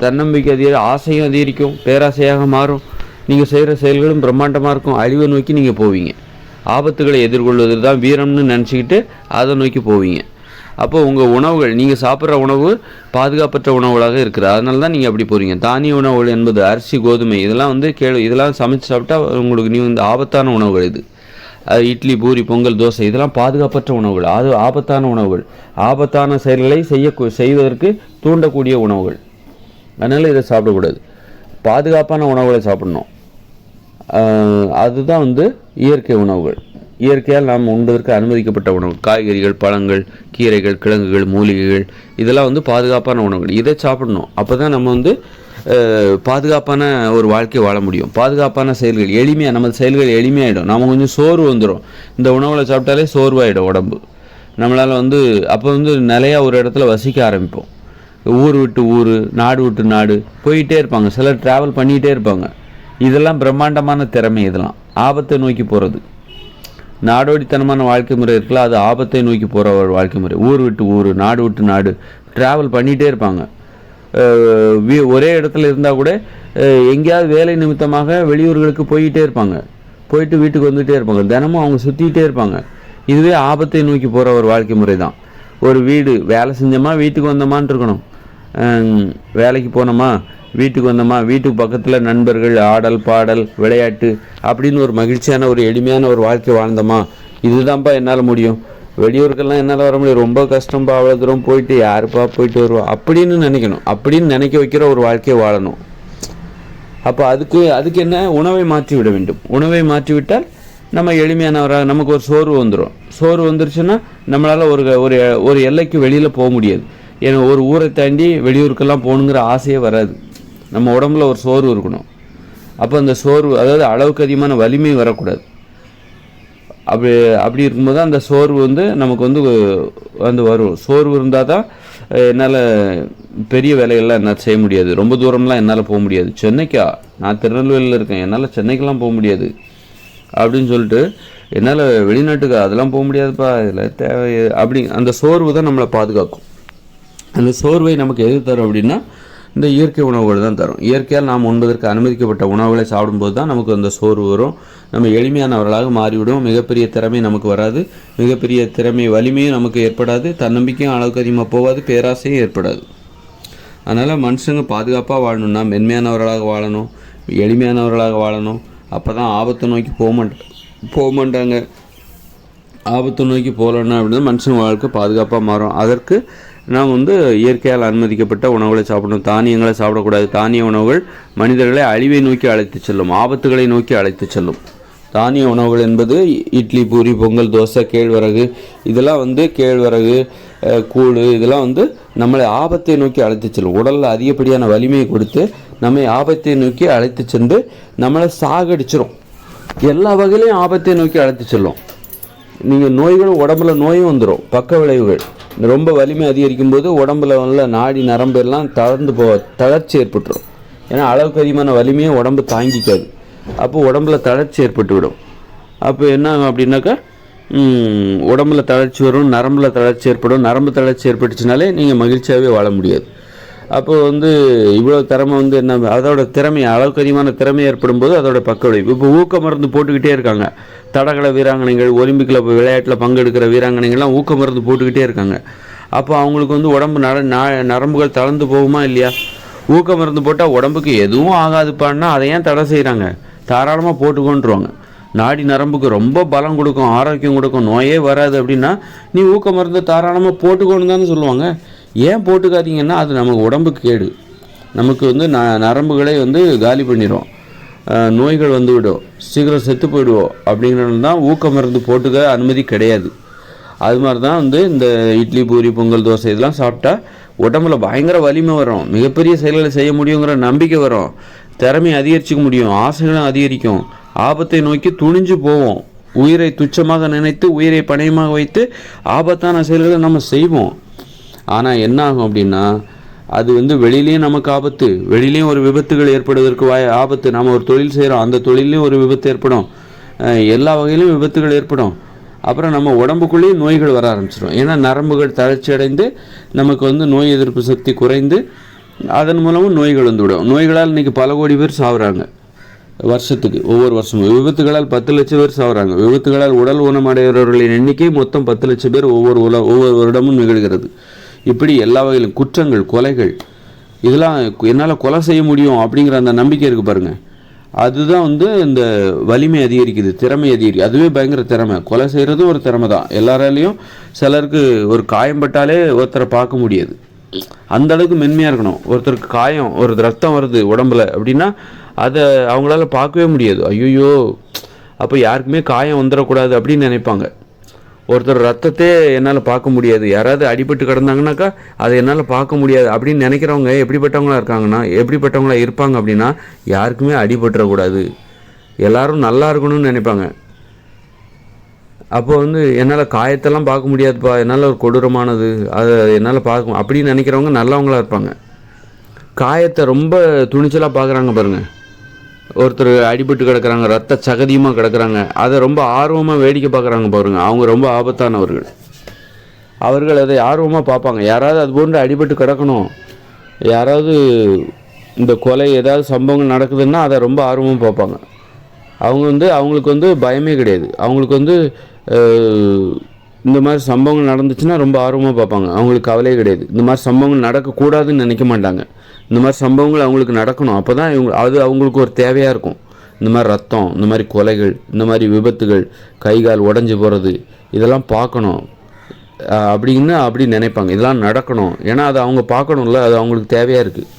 தன்னம்பிக்கை ஆசையும் அதிகரிக்கும், பேராசையாக மாறும். நீங்கள் செய்கிற செயல்களும் பிரம்மாண்டமாக இருக்கும். அழிவை நோக்கி நீங்கள் போவீங்க. ஆபத்துகளை எதிர்கொள்வது தான் வீரம்னு நினச்சிக்கிட்டு அதை நோக்கி போவீங்க. அப்போது உங்கள் உணவுகள், நீங்கள் சாப்பிட்ற உணவு பாதுகாப்பற்ற உணவுகளாக இருக்குது. அதனால தான் நீங்கள் அப்படி போகிறீங்க. தானிய உணவுகள் என்பது அரிசி, கோதுமை இதெல்லாம் வந்து இதெல்லாம் சமைச்சு சாப்பிட்டா உங்களுக்கு இந்த ஆபத்தான உணவுகள். இது இட்லி, பூரி, பொங்கல், தோசை இதெல்லாம் பாதுகாப்பற்ற உணவுகள். அது ஆபத்தான உணவுகள். ஆபத்தான செயல்களை செய்வதற்கு தூண்டக்கூடிய உணவுகள். அதனால் இதை சாப்பிடக்கூடாது. பாதுகாப்பான உணவுகளை சாப்பிடணும். அதுதான் வந்து இயற்கை உணவுகள். இயற்கையால் நாம் உண்பதற்கு அனுமதிக்கப்பட்ட உணவு. காய்கறிகள், பழங்கள், கீரைகள், கிழங்குகள், மூலிகைகள் இதெல்லாம் வந்து பாதுகாப்பான உணவுகள். இதை சாப்பிடணும். அப்போ தான் நம்ம வந்து பாதுகாப்பான ஒரு வாழ்க்கை வாழ முடியும். பாதுகாப்பான செயல்கள் எளிமையாக, நமது செயல்கள் எளிமையாகிடும். நம்ம கொஞ்சம் சோர்வு வந்துடும். இந்த உணவுகளை சாப்பிட்டாலே சோர்வாயிடும் உடம்பு. நம்மளால் வந்து அப்போ வந்து நிலையாக ஒரு இடத்துல வசிக்க ஆரம்பிப்போம். ஊர் விட்டு ஊர், நாடு விட்டு நாடு போயிட்டே இருப்பாங்க. சிலர் ட்ராவல் பண்ணிகிட்டே இருப்பாங்க. இதெல்லாம் பிரம்மாண்டமான திறமை. இதெல்லாம் ஆபத்தை நோக்கி போகிறது. நாடோடித்தனமான வாழ்க்கை முறை இருக்குல்ல, அது ஆபத்தை நோக்கி போகிற ஒரு வாழ்க்கை முறை. ஊர் விட்டு ஊர், நாடு விட்டு நாடு ட்ராவல் பண்ணிகிட்டே இருப்பாங்க. ஒரே இடத்துல இருந்தால் கூட எங்கேயாவது வேலை நிமித்தமாக வெளியூர்களுக்கு போயிட்டே இருப்பாங்க, போயிட்டு வீட்டுக்கு வந்துகிட்டே இருப்பாங்க, தினமும் அவங்க சுற்றிக்கிட்டே இருப்பாங்க. இதுவே ஆபத்தை நோக்கி போகிற ஒரு வாழ்க்கை முறை தான். ஒரு வீடு, வேலை செஞ்சோமா வீட்டுக்கு வந்தோமான்னு இருக்கணும், வேலைக்கு போனோமா வீட்டுக்கு வந்தோமா, வீட்டுக்கு பக்கத்தில் நண்பர்கள், ஆடல் பாடல் விளையாட்டு அப்படின்னு ஒரு மகிழ்ச்சியான ஒரு எளிமையான ஒரு வாழ்க்கை வாழ்ந்தோமா, இதுதான்ப்பா என்னால் முடியும். வெளியூருக்கெல்லாம் என்னால் வர முடியும், ரொம்ப கஷ்டம்பா, அவ்வளோ தூரம் போயிட்டு யாருப்பா போயிட்டு வருவா அப்படின்னு நினைக்கணும். அப்படின்னு நினைக்க வைக்கிற ஒரு வாழ்க்கையை வாழணும். அப்போ அதுக்கு என்ன, உணவை மாற்றி விட வேண்டும். உணவை மாற்றிவிட்டால் நம்ம எளிமையானவராக, நமக்கு ஒரு சோர்வு வந்துடும். சோர்வு வந்துருச்சுன்னா நம்மளால் ஒரு எல்லைக்கு வெளியில் போக முடியாது. ஏன்னா ஒரு ஊரை தாண்டி வெளியூருக்கெல்லாம் போகணுங்கிற ஆசையே வராது. நம்ம உடம்புல ஒரு சோர்வு இருக்கணும். அப்போ அந்த சோர்வு, அதாவது அளவுக்கு அதிகமான வலிமை வரக்கூடாது. அப்படி இருக்கும்போது அந்த சோர்வு நமக்கு வரும். சோர்வு இருந்தால் தான் என்னால் பெரிய வேலைகள்லாம் என்னால் செய்ய முடியாது. ரொம்ப தூரம்லாம் என்னால் போக முடியாது. சென்னைக்கா, நான் திருநெல்வேலியில் இருக்கேன், என்னால் சென்னைக்கெல்லாம் போக முடியாது அப்படின்னு சொல்லிட்டு, என்னால் வெளிநாட்டுக்கு அதெல்லாம் போக முடியாதுப்பா, இதில் தேவை அப்படி அந்த சோர்வு தான் நம்மளை பாதுகாக்கும். அந்த சோர்வை நமக்கு எது தரும் அப்படின்னா இந்த இயற்கை உணவுகள் தான் தரும். இயற்கையால் நாம் உண்பதற்கு அனுமதிக்கப்பட்ட உணவுகளை சாப்பிடும்போது தான் நமக்கு அந்த சோர்வு வரும். நம்ம எளிமையானவர்களாக மாறிவிடும். மிகப்பெரிய திறமை நமக்கு வராது, மிகப்பெரிய திறமை வலிமையும் நமக்கு ஏற்படாது, தன்னம்பிக்கையும் அளவுக்கு அதிகமாக போகாது, பேராசையும் ஏற்படாது. அதனால் மனுஷங்க பாதுகாப்பாக வாழணும்னா மென்மையானவர்களாக வாழணும், எளிமையானவர்களாக வாழணும். அப்போ தான் ஆபத்தை நோக்கி போக மாட்டாங்க. ஆபத்தை நோக்கி போகலன்னா அப்படின்னா மனுஷங்க வாழ்க்கை பாதுகாப்பாக மாறும். அதற்கு நாம் இயற்கையால் அனுமதிக்கப்பட்ட உணவுகளை சாப்பிடணும். தானியங்களை சாப்பிடக்கூடாது. தானிய உணவுகள் மனிதர்களை அழிவை நோக்கி அழைத்து செல்லும், ஆபத்துகளை நோக்கி அழைத்து செல்லும். தானிய உணவுகள் என்பது இட்லி, பூரி, பொங்கல், தோசை, கேழ்வரகு, இதெல்லாம் கேழ்வரகு, கூழ், இதெல்லாம் நம்மளை ஆபத்தை நோக்கி அழைத்து செல்லும். உடலில் அதிகப்படியான வலிமையை கொடுத்து நம்மை ஆபத்தை நோக்கி அழைத்து சென்று நம்மளை சாகடிச்சிடும். எல்லா வகையிலையும் ஆபத்தை நோக்கி அழைத்து செல்லும். நீங்கள் நோய்களும், உடம்புல நோயும் வந்துடும். பக்க விளைவுகள், ரொம்ப வலிமை அதிகரிக்கும் போது உடம்புல உள்ள நாடி நரம்பு எல்லாம் தளர்ச்சி ஏற்பட்டுரும். ஏன்னா அளவுக்கு அதிகமான வலிமையை உடம்பு தாங்கிக்காது. அப்போ உடம்புல தளர்ச்சி ஏற்பட்டு விடும். அப்போ என்ன ஆகும் அப்படின்னாக்கா, உடம்புல தளர்ச்சி வரும், நரம்பில் தளர்ச்சி ஏற்படும். நரம்பு தளர்ச்சி ஏற்பட்டுச்சுனாலே நீங்கள் மகிழ்ச்சியாகவே வாழ முடியாது. அப்போ இவ்வளோ திறமை என்ன, அதோட திறமை, அளவுக்கு அதிகமான திறமை ஏற்படும் போது அதோட பக்க விளைவு. இப்போ ஊக்க மருந்து போட்டுக்கிட்டே இருக்காங்க. தடகள வீராங்கனைகள், ஒலிம்பிக்கில் விளையாட்டில் பங்கெடுக்கிற வீராங்கனைகள்லாம் ஊக்க மருந்து போட்டுக்கிட்டே இருக்காங்க. அப்போ அவங்களுக்கு உடம்பு நரம்புகள் தளர்ந்து போகுமா இல்லையா? ஊக்க மருந்து போட்டால் உடம்புக்கு எதுவும் ஆகாதுப்பான்னா அதை ஏன் தடை செய்கிறாங்க? தாராளமாக போட்டுக்கொண்டுருவாங்க. நாடி நரம்புக்கு ரொம்ப பலம் கொடுக்கும், ஆரோக்கியம் கொடுக்கும், நோயே வராது அப்படின்னா நீ ஊக்க மருந்து தாராளமாக போட்டுக்கொண்டு தானே சொல்லுவாங்க. ஏன் போட்டுக்காதீங்கன்னா அது நமக்கு உடம்புக்கு கேடு. நமக்கு நரம்புகளை காலி பண்ணிடும், நோய்கள் விடும், சீக்கிரம் செத்து போயிடுவோம். அப்படிங்கிறது தான் ஊக்க மருந்து போட்டுக்க அனுமதி கிடையாது. அது மாதிரி தான் இந்த இட்லி, பூரி, பொங்கல், தோசை இதெல்லாம் சாப்பிட்டா உடம்புல பயங்கர வலிமை வரும், மிகப்பெரிய செயல்களை செய்ய முடியுங்கிற நம்பிக்கை வரும், திறமையை அதிகரிச்சிக்க முடியும், ஆசைகளும் அதிகரிக்கும், ஆபத்தை நோக்கி துணிஞ்சு போவோம். உயிரை துச்சமாக நினைத்து உயிரை பணயமாக வைத்து ஆபத்தான செயல்களை நம்ம செய்வோம். ஆனால் என்ன ஆகும் அப்படின்னா அது வெளியிலையும் நமக்கு ஆபத்து, வெளியிலையும் ஒரு விபத்துகள் ஏற்படுவதற்கு ஆபத்து. நம்ம ஒரு தொழில் செய்கிறோம், அந்த தொழிலையும் ஒரு விபத்து ஏற்படும், எல்லா வகையிலும் விபத்துகள் ஏற்படும். அப்புறம் நம்ம உடம்புக்குள்ளேயும் நோய்கள் வர ஆரம்பிச்சிடும். ஏன்னா நரம்புகள் தளர்ச்சி அடைந்து நமக்கு நோய் எதிர்ப்பு சக்தி குறைந்து அதன் மூலமும் நோய்கள் விடும். நோய்களால் இன்றைக்கி பல கோடி பேர் சாகுறாங்க வருஷத்துக்கு, ஒவ்வொரு வருஷமும். விபத்துகளால் 10 லட்சம் பேர் சாகுறாங்க. விபத்துகளால் உடல் ஊனமடைகிறவர்களின் எண்ணிக்கை மொத்தம் 10 லட்சம் பேர் ஒவ்வொரு வருடமும் நிகழ்கிறது. இப்படி எல்லா வகையிலும் குற்றங்கள், கொலைகள், இதெல்லாம் என்னால் கொலை செய்ய முடியும் அப்படிங்கிற அந்த நம்பிக்கை இருக்குது பாருங்கள். அதுதான் இந்த வலிமை அதிகரிக்குது, திறமை அதிகரிக்குது. அதுவே பயங்கர திறமை. கொலை செய்கிறதும் ஒரு திறமை தான். எல்லாராலையும் சிலருக்கு ஒரு காயம் பட்டாலே ஒருத்தரை பார்க்க முடியாது, அந்த அளவுக்கு மென்மையாக இருக்கணும். ஒருத்தருக்கு காயம், ஒரு ரத்தம் வருது உடம்புல அப்படின்னா அதை அவங்களால பார்க்கவே முடியாது. ஐயோ, அப்போ யாருக்குமே காயம் வந்துடக்கூடாது அப்படின்னு நினைப்பாங்க. ஒருத்தர் ரத்தத்தை என்னால் பார்க்க முடியாது, யாராவது அடிபட்டு கிடந்தாங்கனாக்கா அதை என்னால் பார்க்க முடியாது அப்படின்னு நினைக்கிறவங்க எப்படிப்பட்டவங்களா இருப்பாங்க அப்படின்னா யாருக்குமே அடிபட்டுறக்கூடாது, எல்லாரும் நல்லா இருக்கணும்னு நினைப்பாங்க. அப்போ என்னால் காயத்தெல்லாம் பார்க்க முடியாதுப்பா, என்னால் ஒரு கொடூரமானது, அதை என்னால் பார்க்க அப்படின்னு நினைக்கிறவங்க நல்லவங்களாக இருப்பாங்க. காயத்தை ரொம்ப துணிச்சலாக பார்க்குறாங்க பாருங்கள். ஒருத்தர் அடிபட்டு கிடக்குறாங்க, ரத்த சகதியமாக கிடக்குறாங்க, அதை ரொம்ப ஆர்வமாக வேடிக்கை பார்க்குறாங்க பாருங்க, அவங்க ரொம்ப ஆபத்தானவர்கள். அவர்கள் அதை ஆர்வமாக பார்ப்பாங்க. யாராவது அது போன்று அடிபட்டு கிடக்கணும், யாராவது இந்த கொலை ஏதாவது சம்பவங்கள் நடக்குதுன்னா அதை ரொம்ப ஆர்வமாக பார்ப்பாங்க. அவங்களுக்கு பயமே கிடையாது. அவங்களுக்கு இந்த மாதிரி சம்பவங்கள் நடந்துச்சுன்னா ரொம்ப ஆர்வமாக பார்ப்பாங்க. அவங்களுக்கு கவலையே கிடையாது. இந்த மாதிரி சம்பவங்கள் நடக்கக்கூடாதுன்னு நினைக்க மாட்டாங்க. இந்த மாதிரி சம்பவங்கள் அவங்களுக்கு நடக்கணும், அப்போ தான் அது அவங்களுக்கு ஒரு தேவையாக இருக்கும். இந்த மாதிரி ரத்தம், இந்த மாதிரி கொலைகள், இந்த மாதிரி விபத்துகள், கை கால் உடஞ்சி போகிறது, இதெல்லாம் பார்க்கணும் அப்படி நினைப்பாங்க. இதெல்லாம் நடக்கணும், ஏன்னா அது அவங்க பார்க்கணும்ல, அது அவங்களுக்கு தேவையாக இருக்குது.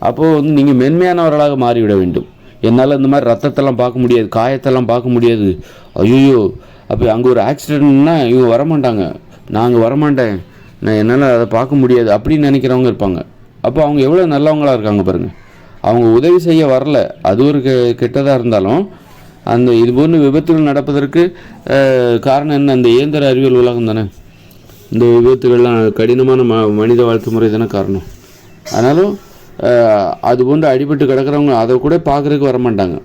அப்போது நீங்கள் மென்மையானவர்களாக மாறிவிட வேண்டும். என்னால் இந்த மாதிரி ரத்தத்தெல்லாம் பார்க்க முடியாது, காயத்தெல்லாம் பார்க்க முடியாது. ஐயோ, அப்போ அங்கே ஒரு ஆக்சிடென்ட்னா இவங்க வரமாட்டாங்க, நாங்கள் வரமாட்டேன், என்னால் அதை பார்க்க முடியாது அப்படின்னு நினைக்கிறவங்க இருப்பாங்க. அப்போ அவங்க எவ்வளோ நல்லவங்களாக இருக்காங்க பாருங்கள். அவங்க உதவி செய்ய வரல, அது ஒரு கெட்டதாக இருந்தாலும் அந்த இது போன்ற விபத்துகள் நடப்பதற்கு காரணம் என்ன? அந்த இயந்திர அறிவியல் உலகம் தானே. இந்த விபத்துகள்லாம் கடினமான மனித வாழ்க்கை முறை தானே காரணம். ஆனாலும் அது போன்று அடிபட்டு கிடக்கிறவங்க அதை கூட பார்க்குறதுக்கு வரமாட்டாங்க.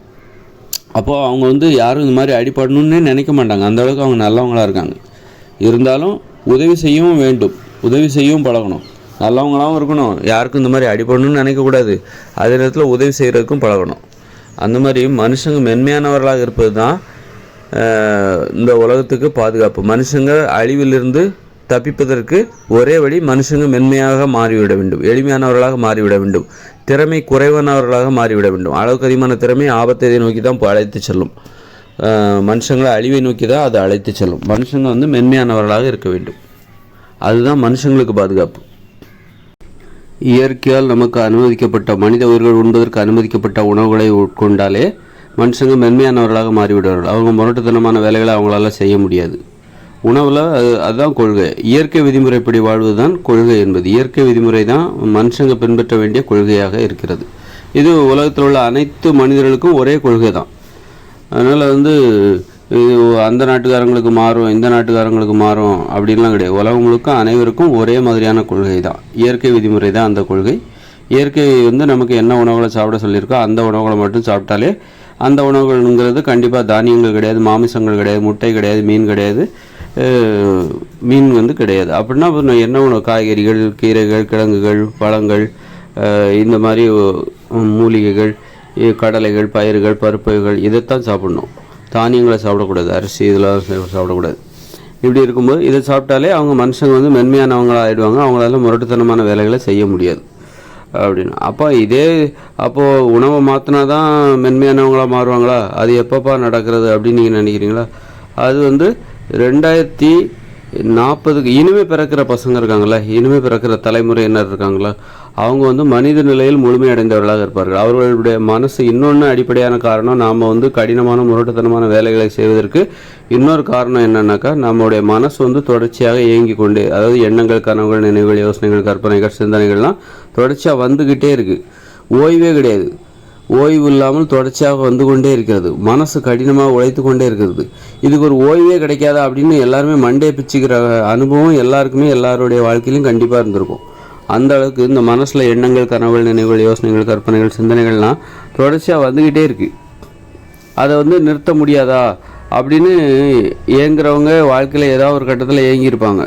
அப்போது அவங்க யாரும் இந்த மாதிரி அடிபடணுன்னே நினைக்க மாட்டாங்க. அந்தளவுக்கு அவங்க நல்லவங்களாக இருக்காங்க. இருந்தாலும் உதவி செய்யவும் வேண்டும், உதவி செய்யவும் பழகணும். நல்லவங்களாகவும் இருக்கணும், யாருக்கும் இந்த மாதிரி அடிபடணும்னு நினைக்கக்கூடாது. அதே நேரத்தில் உதவி செய்கிறதுக்கும் பழகணும். அந்த மாதிரி மனுஷங்க மென்மையானவர்களாக இருப்பது தான் இந்த உலகத்துக்கு பாதுகாப்பு. மனுஷங்க அழிவிலிருந்து தப்பிப்பதற்கு ஒரே வழி மனுஷங்க மென்மையாக மாறிவிட வேண்டும், எளிமையானவர்களாக மாறிவிட வேண்டும், திறமை குறைவானவர்களாக மாறிவிட வேண்டும். அளவுக்கு அதிகமான திறமை ஆபத்தை நோக்கி தான் அழைத்து செல்லும். மனுஷங்களை அழிவை நோக்கி தான் அது அழைத்து செல்லும். மனுஷங்க மென்மையானவர்களாக இருக்க வேண்டும். அதுதான் மனுஷங்களுக்கு பாதுகாப்பு. இயற்கையால் நமக்கு அனுமதிக்கப்பட்ட மனித உயிர்கள் உண்பதற்கு அனுமதிக்கப்பட்ட உணவுகளை உட்கொண்டாலே மனுஷங்க மென்மையானவர்களாக மாறிவிடுவார்கள். அவங்க முரட்டுத்தனமான வேலைகளை அவங்களால செய்ய முடியாது. உணவில் அதுதான் கொள்கை. இயற்கை விதிமுறைப்படி வாழ்வது தான் கொள்கை என்பது. இயற்கை விதிமுறை தான் மனுஷங்க பின்பற்ற வேண்டிய கொள்கையாக இருக்கிறது. இது உலகத்தில் உள்ள அனைத்து மனிதர்களுக்கும் ஒரே கொள்கை தான். அதனால் இது அந்த நாட்டுக்காரங்களுக்கு மாறும், இந்த நாட்டுக்காரங்களுக்கு மாறும் அப்படின்லாம் கிடையாது. உலகம் முழுக்க அனைவருக்கும் ஒரே மாதிரியான கொள்கை தான். இயற்கை விதிமுறை தான் அந்த கொள்கை. இயற்கை நமக்கு என்ன உணவுகளை சாப்பிட சொல்லியிருக்கோ அந்த உணவுகளை மட்டும் சாப்பிட்டாலே, அந்த உணவுகள்ங்கிறது கண்டிப்பாக தானியங்கள் கிடையாது, மாமிசங்கள் கிடையாது, முட்டை கிடையாது, மீன் கிடையாது, மீன் கிடையாது. அப்படின்னா என்ன உணவு? காய்கறிகள், கீரைகள், கிழங்குகள், பழங்கள், இந்த மாதிரி மூலிகைகள், கடலைகள், பயிர்கள், பருப்புகள், இதைத்தான் சாப்பிடணும். தானியங்களை சாப்பிடக்கூடாது, அரிசி இதெல்லாம் சாப்பிடக்கூடாது. இப்படி இருக்கும்போது இதை சாப்பிட்டாலே அவங்க மனுஷங்க மென்மையானவங்களாக ஆகிடுவாங்க. அவங்களால முரட்டுத்தனமான வேலைகளை செய்ய முடியாது அப்படின்னு. அப்போது உணவை மாற்றினா தான் மென்மையானவங்களாக மாறுவாங்களா? அது எப்பப்பா நடக்கிறது அப்படின்னு நீங்கள் நினைக்கிறீங்களா? அது 2040 இனிமே பிறக்கிற பசங்க இருக்காங்களா, இனிமே பிறக்கிற தலைமுறையினர் இருக்காங்களா, அவங்க மனித நிலையில் முழுமையடைந்தவர்களாக இருப்பார்கள். அவர்களுடைய மனசு இன்னொன்று அடிப்படையான காரணம், நாம் கடினமான முரட்டுத்தனமான வேலைகளை செய்வதற்கு இன்னொரு காரணம் என்னன்னாக்கா, நம்மளுடைய மனசு தொடர்ச்சியாக இயங்கி கொண்டு, அதாவது எண்ணங்கள், கனவுகள், நினைவுகள், யோசனைகள், கற்பனைகள், சிந்தனைகள்லாம் தொடர்ச்சியாக வந்துக்கிட்டே இருக்குது. ஓய்வே கிடையாது. ஓய்வு இல்லாமல் தொடர்ச்சியாக வந்து கொண்டே இருக்கிறது. மனசு கடினமாக உழைத்து கொண்டே இருக்கிறது. இதுக்கு ஒரு ஓய்வே கிடைக்காதா அப்படின்னு எல்லாருமே மண்டே பிச்சுக்கிற அனுபவம் எல்லாருக்குமே எல்லாருடைய வாழ்க்கையிலும் கண்டிப்பாக இருந்திருக்கும். அந்த அளவுக்கு இந்த மனசில் எண்ணங்கள், கனவுகள், நினைவுகள், யோசனைகள், கற்பனைகள், சிந்தனைகள்லாம் தொடர்ச்சியாக வந்துக்கிட்டே இருக்குது. அதை நிறுத்த முடியாதா அப்படின்னு ஏங்குறவங்க வாழ்க்கையில் ஏதாவது ஒரு கட்டத்தில் ஏங்கியிருப்பாங்க.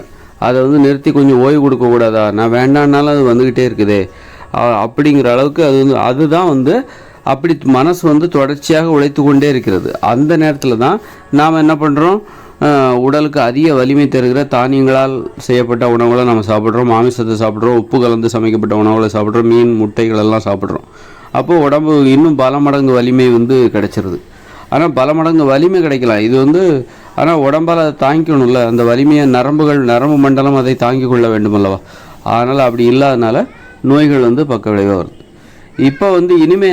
அதை நிறுத்தி கொஞ்சம் ஓய்வு கொடுக்கக்கூடாதா, நான் வேண்டான்னாலும் அது வந்துக்கிட்டே இருக்குதே அப்படிங்கிற அளவுக்கு அதுதான் அப்படி மனசு தொடர்ச்சியாக உழைத்து கொண்டே இருக்கிறது. அந்த நேரத்தில் தான் நாம் என்ன பண்ணுறோம்? உடலுக்கு அதிக வலிமை தருகிற தானியங்களால் செய்யப்பட்ட உணவுகளை நம்ம சாப்பிட்றோம், மாமிசத்தை சாப்பிட்றோம், உப்பு கலந்து சமைக்கப்பட்ட உணவுகளை சாப்பிட்றோம், மீன், முட்டைகள் எல்லாம் சாப்பிட்றோம். அப்போது உடம்பு இன்னும் பல மடங்கு வலிமை கிடைச்சிருது. ஆனால் பல மடங்கு வலிமை கிடைக்கலாம். இது ஆனால் உடம்பால் அதை தாங்கிக்கணும்ல, அந்த வலிமையை நரம்பு மண்டலம் அதை தாங்கி கொள்ள வேண்டும் அல்லவா? அதனால் அப்படி இல்லாதனால நோய்கள் பக்க விளைவாக வருது. இப்போ இனிமே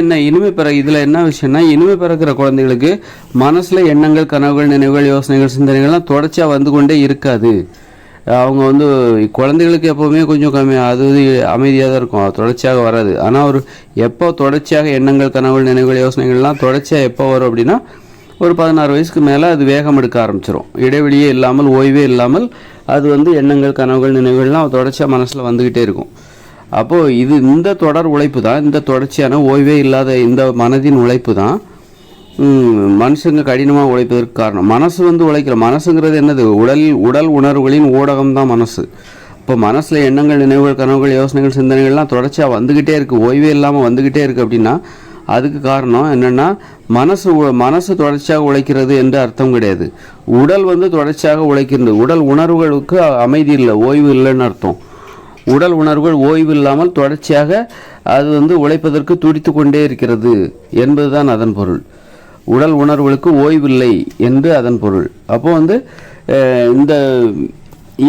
இதில் என்ன விஷயம்னா, இனிமே பிறக்கிற குழந்தைகளுக்கு மனசில் எண்ணங்கள், கனவுகள், நினைவுகள், யோசனைகள், சிந்தனைகள்லாம் தொடர்ச்சியாக வந்து கொண்டே இருக்காது. அவங்க குழந்தைகளுக்கு எப்போவுமே கொஞ்சம் அது அமைதியாக தான் இருக்கும், அது தொடர்ச்சியாக வராது. ஆனால் எப்போ தொடர்ச்சியாக எண்ணங்கள், கனவுகள், நினைவுகள், யோசனைகள்லாம் தொடர்ச்சியாக எப்போ வரும் அப்படின்னா, ஒரு 16 வயசுக்கு மேலே அது வேகம் எடுக்க ஆரம்பிச்சிடும். இடைவெளியே இல்லாமல், ஓய்வே இல்லாமல் அது எண்ணங்கள், கனவுகள், நினைவுகள்லாம் தொடர்ச்சியாக மனசில் வந்துக்கிட்டே இருக்கும். அப்போது இந்த தொடர் உழைப்பு தான், இந்த தொடர்ச்சியான ஓய்வே இல்லாத இந்த மனதின் உழைப்பு தான் மனுஷங்க கடினமாக உழைப்பதற்கு காரணம். மனசு உழைக்கிற மனசுங்கிறது என்னது? உடல் உணர்வுகளின் ஊடகம் தான் மனசு. இப்போ மனசில் எண்ணங்கள், நினைவுகள், கனவுகள், யோசனைகள், சிந்தனைகள்லாம் தொடர்ச்சியாக வந்துக்கிட்டே இருக்குது, ஓய்வே இல்லாமல் வந்துக்கிட்டே இருக்குது. அப்படின்னா அதுக்கு காரணம் என்னென்னா மனசு தொடர்ச்சியாக உழைக்கிறது என்று அர்த்தம் கிடையாது. உடல் தொடர்ச்சியாக உழைக்கிறது. உடல் உணர்வுகளுக்கு அமைதி இல்லை, ஓய்வு இல்லைன்னு அர்த்தம். உடல் உணர்வுகள் ஓய்வு இல்லாமல் தொடர்ச்சியாக அது உழைப்பதற்கு துடித்து கொண்டே இருக்கிறது என்பதுதான் அதன் பொருள். உடல் உணர்வுகளுக்கு ஓய்வில்லை என்று அதன் பொருள். அப்போது இந்த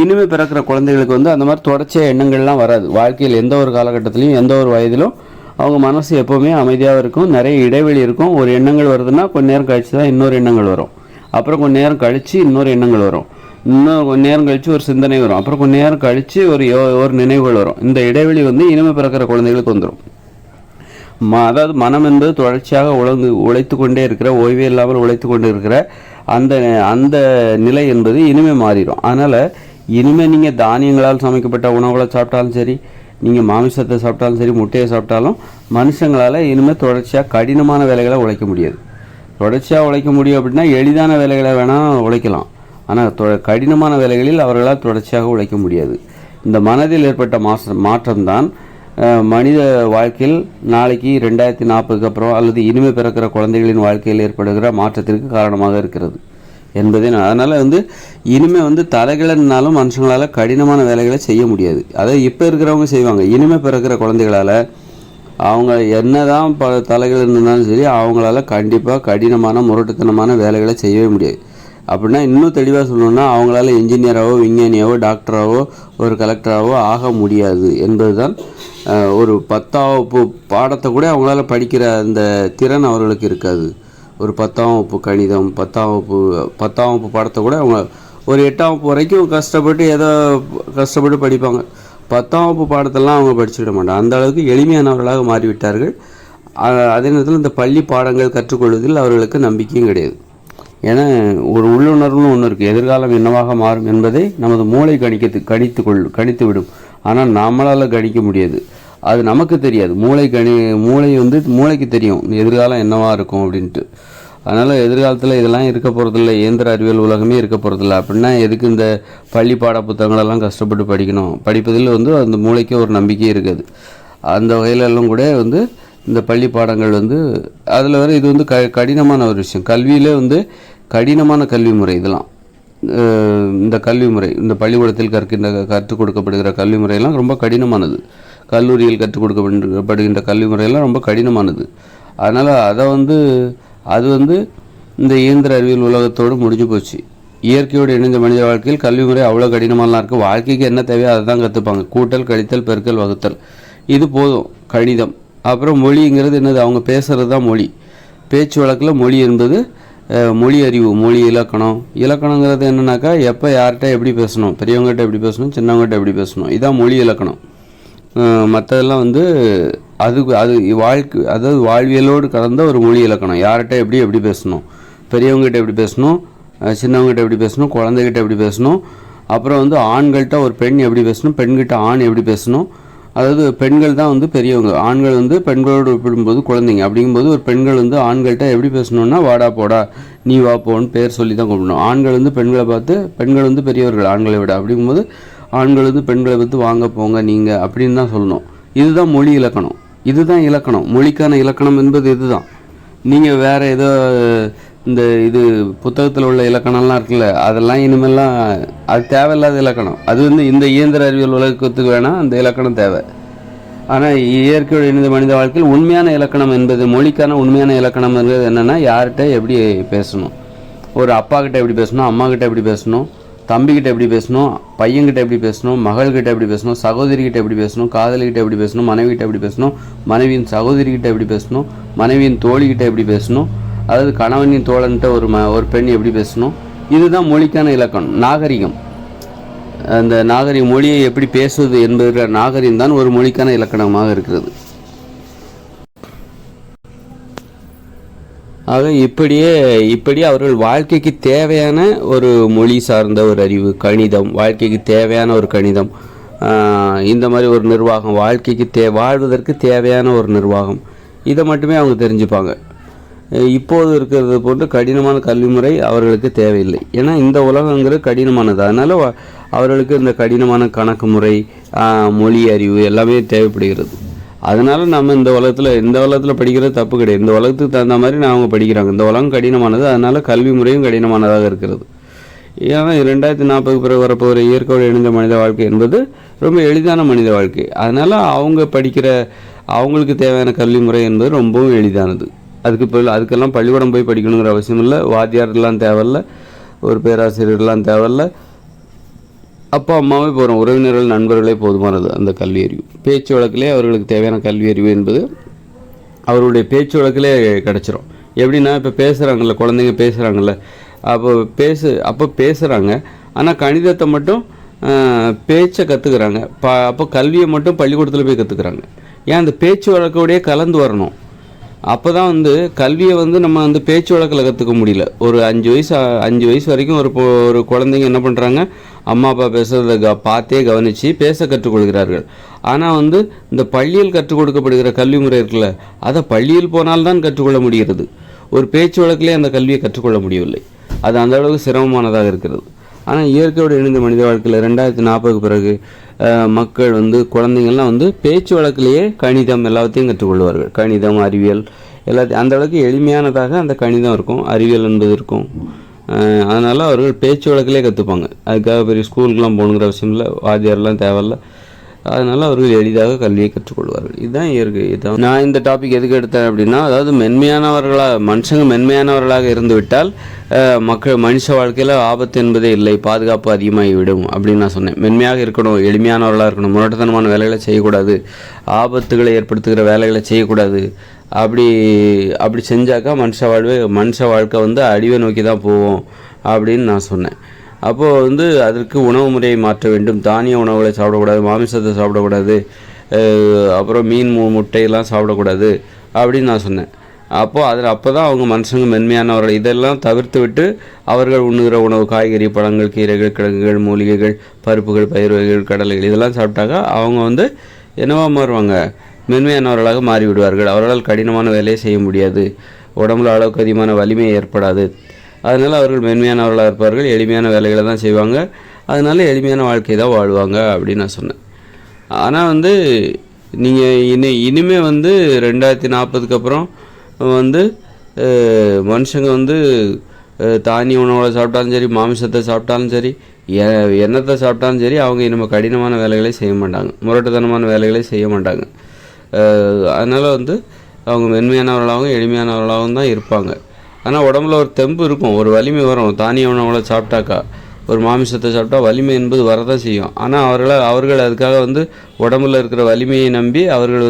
இனிமே பிறக்கிற குழந்தைகளுக்கு அந்த மாதிரி தொடர்ச்சியாக எண்ணங்கள்லாம் வராது. வாழ்க்கையில் எந்த ஒரு காலகட்டத்திலையும் எந்த ஒரு வயதிலும் அவங்க மனசு எப்போவுமே அமைதியாக இருக்கும், நிறைய இடைவெளி இருக்கும். ஒரு எண்ணங்கள் வருதுன்னா கொஞ்ச நேரம் கழித்து தான் இன்னொரு எண்ணங்கள் வரும், அப்புறம் கொஞ்ச நேரம் கழித்து இன்னொரு எண்ணங்கள் வரும், இன்னும் கொஞ்ச நேரம் கழித்து ஒரு சிந்தனை வரும், அப்புறம் கொஞ்ச நேரம் கழித்து ஒரு நினைவுகள் வரும். இந்த இடைவெளி இனிமே பிறக்கிற குழந்தைகளுக்கு வந்துடும். அதாவது மனம் என்பது தொடர்ச்சியாக உழைத்து கொண்டே இருக்கிற, ஓய்வே இல்லாமல் உழைத்து கொண்டு இருக்கிற அந்த நிலை என்பது இனிமே மாறிடும். அதனால் இனிமேல் நீங்கள் தானியங்களால் சமைக்கப்பட்ட உணவுகளை சாப்பிட்டாலும் சரி, நீங்கள் மாமிசத்தை சாப்பிட்டாலும் சரி, முட்டையை சாப்பிட்டாலும் மனுஷங்களால் இனிமேல் தொடர்ச்சியாக கடினமான வேலைகளை உழைக்க முடியாது. தொடர்ச்சியாக உழைக்க முடியும் அப்படின்னா எளிதான வேலைகளை வேணால் உழைக்கலாம், ஆனால் கடினமான வேலைகளில் அவர்களால் தொடர்ச்சியாக உழைக்க முடியாது. இந்த மனதில் ஏற்பட்ட மாற்றம்தான் மனித வாழ்க்கையில் நாளைக்கு 2040க்கு அப்புறம் அல்லது இனிமே பிறக்கிற குழந்தைகளின் வாழ்க்கையில் ஏற்படுகிற மாற்றத்திற்கு காரணமாக இருக்கிறது என்பதே. அதனால் இனிமே தலைகளனாலும் மனுஷங்களால் கடினமான வேலைகளை செய்ய முடியாது. அதை இப்போ இருக்கிறவங்க செய்வாங்க. இனிமே பிறக்கிற குழந்தைகளால் அவங்க என்னதான் தலைகள் இருந்தாலும் சரி, அவங்களால கண்டிப்பாக கடினமான முரட்டுத்தனமான வேலைகளை செய்யவே முடியாது. அப்படின்னா இன்னும் தெளிவாக சொல்லணும்னா அவங்களால இன்ஜினியராகவோ, விஞ்ஞானியாவோ, டாக்டராகவோ, ஒரு கலெக்டராகவோ ஆக முடியாது என்பது தான். ஒரு 10ஆம் வகுப்பு பாடத்தை கூட அவங்களால படிக்கிற அந்த திறன் அவர்களுக்கு இருக்காது. ஒரு 10ஆம் வகுப்பு கணிதம், 10ஆம் வகுப்பு பாடத்தை கூட அவங்க ஒரு 8ஆம் வகுப்பு வரைக்கும் கஷ்டப்பட்டு படிப்பாங்க. 10ஆம் வகுப்பு பாடத்தெல்லாம் அவங்க படிச்சுவிட மாட்டாங்க. அந்த அளவுக்கு எளிமையானவர்களாக மாறிவிட்டார்கள். அதே நேரத்தில் இந்த பள்ளி பாடங்கள் கற்றுக்கொள்வதில் அவர்களுக்கு நம்பிக்கையும் கிடையாது. ஏன்னா ஒரு உள்ளுணர்வுன்னு ஒன்று இருக்குது. எதிர்காலம் என்னவாக மாறும் என்பதை நமது மூளை கணித்து விடும். ஆனால் நம்மளால் கணிக்க முடியாது, அது நமக்கு தெரியாது. மூளைக்கு தெரியும் எதிர்காலம் என்னவாக இருக்கும் அப்படின்ட்டு. அதனால் எதிர்காலத்தில் இதெல்லாம் இருக்க போகிறதில்ல, இயந்திர அறிவியல் உலகமே இருக்க போகிறதில்ல. அப்படின்னா எதுக்கு இந்த பள்ளி பாட புத்தகங்களெல்லாம் கஷ்டப்பட்டு படிக்கணும்? படிப்பதில் அந்த மூளைக்கு ஒரு நம்பிக்கை இருக்குது. அந்த வகையிலெல்லாம் கூட இந்த பள்ளி பாடங்கள் அதில் வர இது கடினமான ஒரு விஷயம். கல்வியில் கடினமான கல்வி முறை இதெல்லாம். இந்த கல்வி முறை, இந்த பள்ளிக்கூடத்தில் கற்றுக் கொடுக்கப்படுகிற கல்வி முறையெல்லாம் ரொம்ப கடினமானது. கல்லூரியில் கற்றுக் கொடுக்கப்படுகின்ற கல்வி முறையெல்லாம் ரொம்ப கடினமானது. அதனால் அது இந்த இயந்திர அறிவியல் உலகத்தோடு முடிஞ்சு போச்சு. இயற்கையோடு இணைந்த மனித வாழ்க்கையில் கல்வி முறை அவ்வளோ கடினமாலாம் இருக்குது. வாழ்க்கைக்கு என்ன தேவையோ அதை தான் கற்றுப்பாங்க. கூட்டல், கழித்தல், பெருக்கல், வகுத்தல், இது போதும். கணிதம். அப்புறம் மொழிங்கிறது என்னது? அவங்க பேசுகிறது தான் மொழி. பேச்சு வழக்கில் மொழி என்பது மொழி அறிவு, மொழி இலக்கணம். இலக்கணங்கிறது என்னன்னாக்கா எப்போ யார்கிட்ட எப்படி பேசணும், பெரியவங்ககிட்ட எப்படி பேசணும், சின்னவங்ககிட்ட எப்படி பேசணும், இதான் மொழி இலக்கணம். மற்றதெல்லாம் அதாவது வாழ்வியலோடு கலந்த ஒரு மொழி இலக்கணம். யார்கிட்ட எப்படி பேசணும், பெரியவங்ககிட்ட எப்படி பேசணும், சின்னவங்ககிட்ட எப்படி பேசணும், குழந்தைகிட்ட எப்படி பேசணும். அப்புறம் ஆண்கள்கிட்ட ஒரு பெண் எப்படி பேசணும், பெண்கிட்ட ஆண் எப்படி பேசணும். அதாவது பெண்கள் தான் பெரியவங்க, ஆண்கள் பெண்களோடு ஒப்பிடும்போது குழந்தைங்க. அப்படிங்கும்போது ஒரு பெண்கள் ஆண்கள்கிட்ட எப்படி பேசணுன்னா வாடா போடா, நீ வா போன்னு பேர் சொல்லி தான் கூப்பிடணும். ஆண்கள் பெண்களை பார்த்து, பெண்கள் பெரியவர்கள் ஆண்களை விட. அப்படிங்கும்போது ஆண்கள் பெண்களை பார்த்து வாங்க போங்க நீங்கள் அப்படின்னு தான் சொல்லணும். இதுதான் மொழி இலக்கணம், இதுதான் இலக்கணம். மொழிக்கான இலக்கணம் என்பது இதுதான். நீங்கள் வேறு ஏதோ இது புத்தகத்தில் உள்ள இலக்கணம்லாம் இருக்குல்ல, அதெல்லாம் இனிமேல்லாம் அது தேவையில்லாத இலக்கணம். அது இந்த இயந்திர அறிவியல் உலகத்துக்கு வேணால் அந்த இலக்கணம் தேவை. ஆனால் இயற்கையோடு இணைந்த மனித வாழ்க்கையில் உண்மையான இலக்கணம் என்பது, மொழிக்கான உண்மையான இலக்கணம் என்பது என்னென்னா யார்கிட்ட எப்படி பேசணும், ஒரு அப்பா கிட்ட எப்படி பேசணும், அம்மா கிட்ட எப்படி பேசணும், தம்பிக்கிட்ட எப்படி பேசணும், பையன்கிட்ட எப்படி பேசணும், மகள்கிட்ட எப்படி பேசணும், சகோதரிகிட்ட எப்படி பேசணும், காதலிகிட்ட எப்படி பேசணும், மனைவிகிட்ட எப்படி பேசணும், மனைவியின் சகோதரிகிட்ட எப்படி பேசணும், மனைவியின் தோழிகிட்ட எப்படி பேசணும், அதாவது கணவனின் தோழன்ட்ட ஒரு பெண் எப்படி பேசணும். இதுதான் மொழிக்கான இலக்கணம். நாகரிகம், அந்த நாகரிக மொழியை எப்படி பேசுவது என்பது நாகரிகம் தான் ஒரு மொழிக்கான இலக்கணமாக இருக்கிறது. ஆக இப்படி அவர்கள் வாழ்க்கைக்கு தேவையான ஒரு மொழி சார்ந்த ஒரு அறிவு, கணிதம், வாழ்க்கைக்கு தேவையான ஒரு கணிதம், இந்த மாதிரி ஒரு நிர்வாகம், வாழ்க்கைக்கு வாழ்வதற்கு தேவையான ஒரு நிர்வாகம், இதை மட்டுமே அவங்க தெரிஞ்சுப்பாங்க. இப்போது இருக்கிறது போன்று கடினமான கல்வி முறை அவர்களுக்கு தேவையில்லை. ஏன்னா இந்த உலகங்கிறது கடினமானது. அதனால் அவர்களுக்கு இந்த கடினமான கணக்கு முறை, மொழி அறிவு எல்லாமே தேவைப்படுகிறது. அதனால் நம்ம இந்த உலகத்தில் படிக்கிறது தப்பு கிடையாது. இந்த உலகத்துக்கு தகுந்த மாதிரி அவங்க படிக்கிறாங்க. இந்த உலகம் கடினமானது, அதனால் கல்வி முறையும் கடினமானதாக இருக்கிறது. ஏன்னா 2040 பிறகு வரப்போகிற இயற்கையோடு இணைந்த மனித வாழ்க்கை என்பது ரொம்ப எளிதான மனித வாழ்க்கை. அதனால் அவங்க அவங்களுக்கு தேவையான கல்வி முறை என்பது ரொம்பவும் எளிதானது. அதுக்கெல்லாம் பள்ளிக்கூடம் போய் படிக்கணுங்கிற அவசியம் இல்லை. வாத்தியாரெலாம் தேவையில்ல, ஒரு பேராசிரியர்லாம் தேவையில்ல. அப்பா அம்மாவே போகிறோம், உறவினர்கள் நண்பர்களே போதுமானது அந்த கல்வி அறிவு. பேச்சு வழக்கிலே அவர்களுக்கு தேவையான கல்வி அறிவு என்பது அவருடைய பேச்சு வழக்கிலே கிடச்சிரும். எப்படின்னா இப்போ பேசுகிறாங்கல்ல, குழந்தைங்க பேசுகிறாங்கல்ல, அப்போ பேசுகிறாங்க. ஆனால் கணிதத்தை மட்டும் பேச்சை கற்றுக்குறாங்க. அப்போ கல்வியை மட்டும் பள்ளிக்கூடத்தில் போய் கற்றுக்குறாங்க. ஏன் அந்த பேச்சு வழக்கோடையே கலந்து வரணும். அப்போ தான் கல்வியை நம்ம பேச்சு வழக்கில் கற்றுக்க முடியல. ஒரு 5 வயசு வரைக்கும் ஒரு குழந்தைங்க என்ன பண்ணுறாங்க, அம்மா அப்பா பேசுகிறத பார்த்தே கவனித்து பேச கற்றுக்கொள்கிறார்கள். ஆனால் இந்த பள்ளியில் கற்றுக் கொடுக்கப்படுகிற கல்வி முறை இருக்குல்ல, அதை பள்ளியில் போனால்தான் கற்றுக்கொள்ள முடிகிறது. ஒரு பேச்சு வழக்கிலே அந்த கல்வியை கற்றுக்கொள்ள முடியவில்லை. அது அந்த அளவுக்கு சிரமமானதாக இருக்கிறது. ஆனால் இயற்கையோடு இணைந்த மனித வாழ்க்கையில் 2040 பிறகு மக்கள் குழந்தைங்கள்லாம் பேச்சு வழக்கிலேயே கணிதம் எல்லாத்தையும் கற்றுக்கொள்வார்கள். கணிதம், அறிவியல் எல்லாத்தையும் அந்த அளவுக்கு எளிமையானதாக அந்த கணிதம் இருக்கும், அறிவியல் என்பது இருக்கும். அதனால் அவர்கள் பேச்சு வழக்கிலே கற்றுப்பாங்க. அதுக்காக பெரிய ஸ்கூலுக்கெலாம் போகணுங்கிற அவசியம் இல்லை, வாத்தியாரெலாம் தேவையில்லை. அதனால் அவர்கள் எளிதாக கல்வியை கற்றுக்கொள்வார்கள். இதுதான் இயற்கை. இதுதான் நான் இந்த டாபிக் எதுக்கு எடுத்தேன் அப்படின்னா, அதாவது மனுஷங்க மென்மையானவர்களாக இருந்து விட்டால் மனுஷ வாழ்க்கையில் ஆபத்து என்பதே இல்லை, பாதுகாப்பு அதிகமாகிவிடும் அப்படின்னு நான் சொன்னேன். மென்மையாக இருக்கணும், எளிமையானவர்களாக இருக்கணும், முரட்டுத்தனமான வேலைகளை செய்யக்கூடாது, ஆபத்துகளை ஏற்படுத்துகிற வேலைகளை செய்யக்கூடாது. அப்படி செஞ்சாக்கா மனுஷ வாழ்க்கை அழிவை நோக்கி தான் போவோம் அப்படின்னு நான் சொன்னேன். அப்போது அதற்கு உணவு முறையை மாற்ற வேண்டும். தானிய உணவுகளை சாப்பிடக்கூடாது, மாமிசத்தை சாப்பிடக்கூடாது, அப்புறம் மீன் முட்டையெல்லாம் சாப்பிடக்கூடாது அப்படின்னு நான் சொன்னேன். அப்போ தான் அவங்க மனுஷங்க மென்மையானவர்கள். இதெல்லாம் தவிர்த்து விட்டு அவர்கள் உண்ணுகிற உணவு, காய்கறி, பழங்கள், கீரைகள், கிழங்குகள், மூலிகைகள், பருப்புகள், பயிர் வகைகள், கடலைகள் இதெல்லாம் சாப்பிட்டாக்கா அவங்க என்னவா மாறுவாங்க, மென்மையானவர்களாக மாறிவிடுவார்கள். அவர்களால் கடினமான வேலையை செய்ய முடியாது, உடம்புல அளவுக்கு அதிகமான வலிமை ஏற்படாது. அதனால் அவர்கள் மென்மையானவர்களாக இருப்பார்கள், எளிமையான வேலைகளை தான் செய்வாங்க. அதனால் எளிமையான வாழ்க்கை தான் வாழ்வாங்க அப்படின்னு நான் சொன்னேன். ஆனால் நீங்கள் இனிமேல் 2040 அப்புறம் மனுஷங்க தானிய உணவுகளை சாப்பிட்டாலும் சரி, மாமிசத்தை சாப்பிட்டாலும் சரி, எண்ணத்தை சாப்பிட்டாலும் சரி, அவங்க இனிமேல் கடினமான வேலைகளை செய்ய மாட்டாங்க, முரட்டுத்தனமான வேலைகளை செய்ய மாட்டாங்க. அதனால் அவங்க மென்மையானவர்களாகவும் எளிமையானவர்களாகவும் தான் இருப்பாங்க. ஆனால் உடம்புல ஒரு தெம்பு இருக்கும், ஒரு வலிமை வரும். தானிய உணவுகளை சாப்பிட்டாக்கா, ஒரு மாமிசத்தை சாப்பிட்டா வலிமை என்பது வரதான் செய்யும். ஆனால் அவர்கள் அதுக்காக உடம்புல இருக்கிற வலிமையை நம்பி அவர்கள்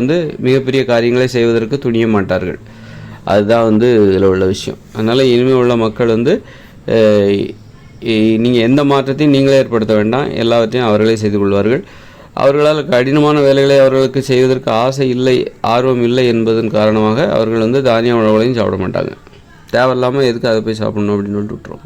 மிகப்பெரிய காரியங்களை செய்வதற்கு துணிய மாட்டார்கள். அதுதான் இதில் உள்ள விஷயம். அதனால் இனிமேல் உள்ள மக்கள் நீங்கள் எந்த மாற்றத்தையும் நீங்களே ஏற்படுத்த வேண்டாம், எல்லாவற்றையும் அவர்களே செய்து கொள்வார்கள். அவர்களால் கடினமான வேலைகளை அவர்களுக்கு செய்வதற்கு ஆசை இல்லை, ஆர்வம் இல்லை என்பதன் காரணமாக அவர்கள் தானிய உணவுகளையும் சாப்பிட மாட்டாங்க. தேவையில்லாமல் எதுக்கு அதை போய் சாப்பிடணும் அப்படின்னு விட்டுருவோம்.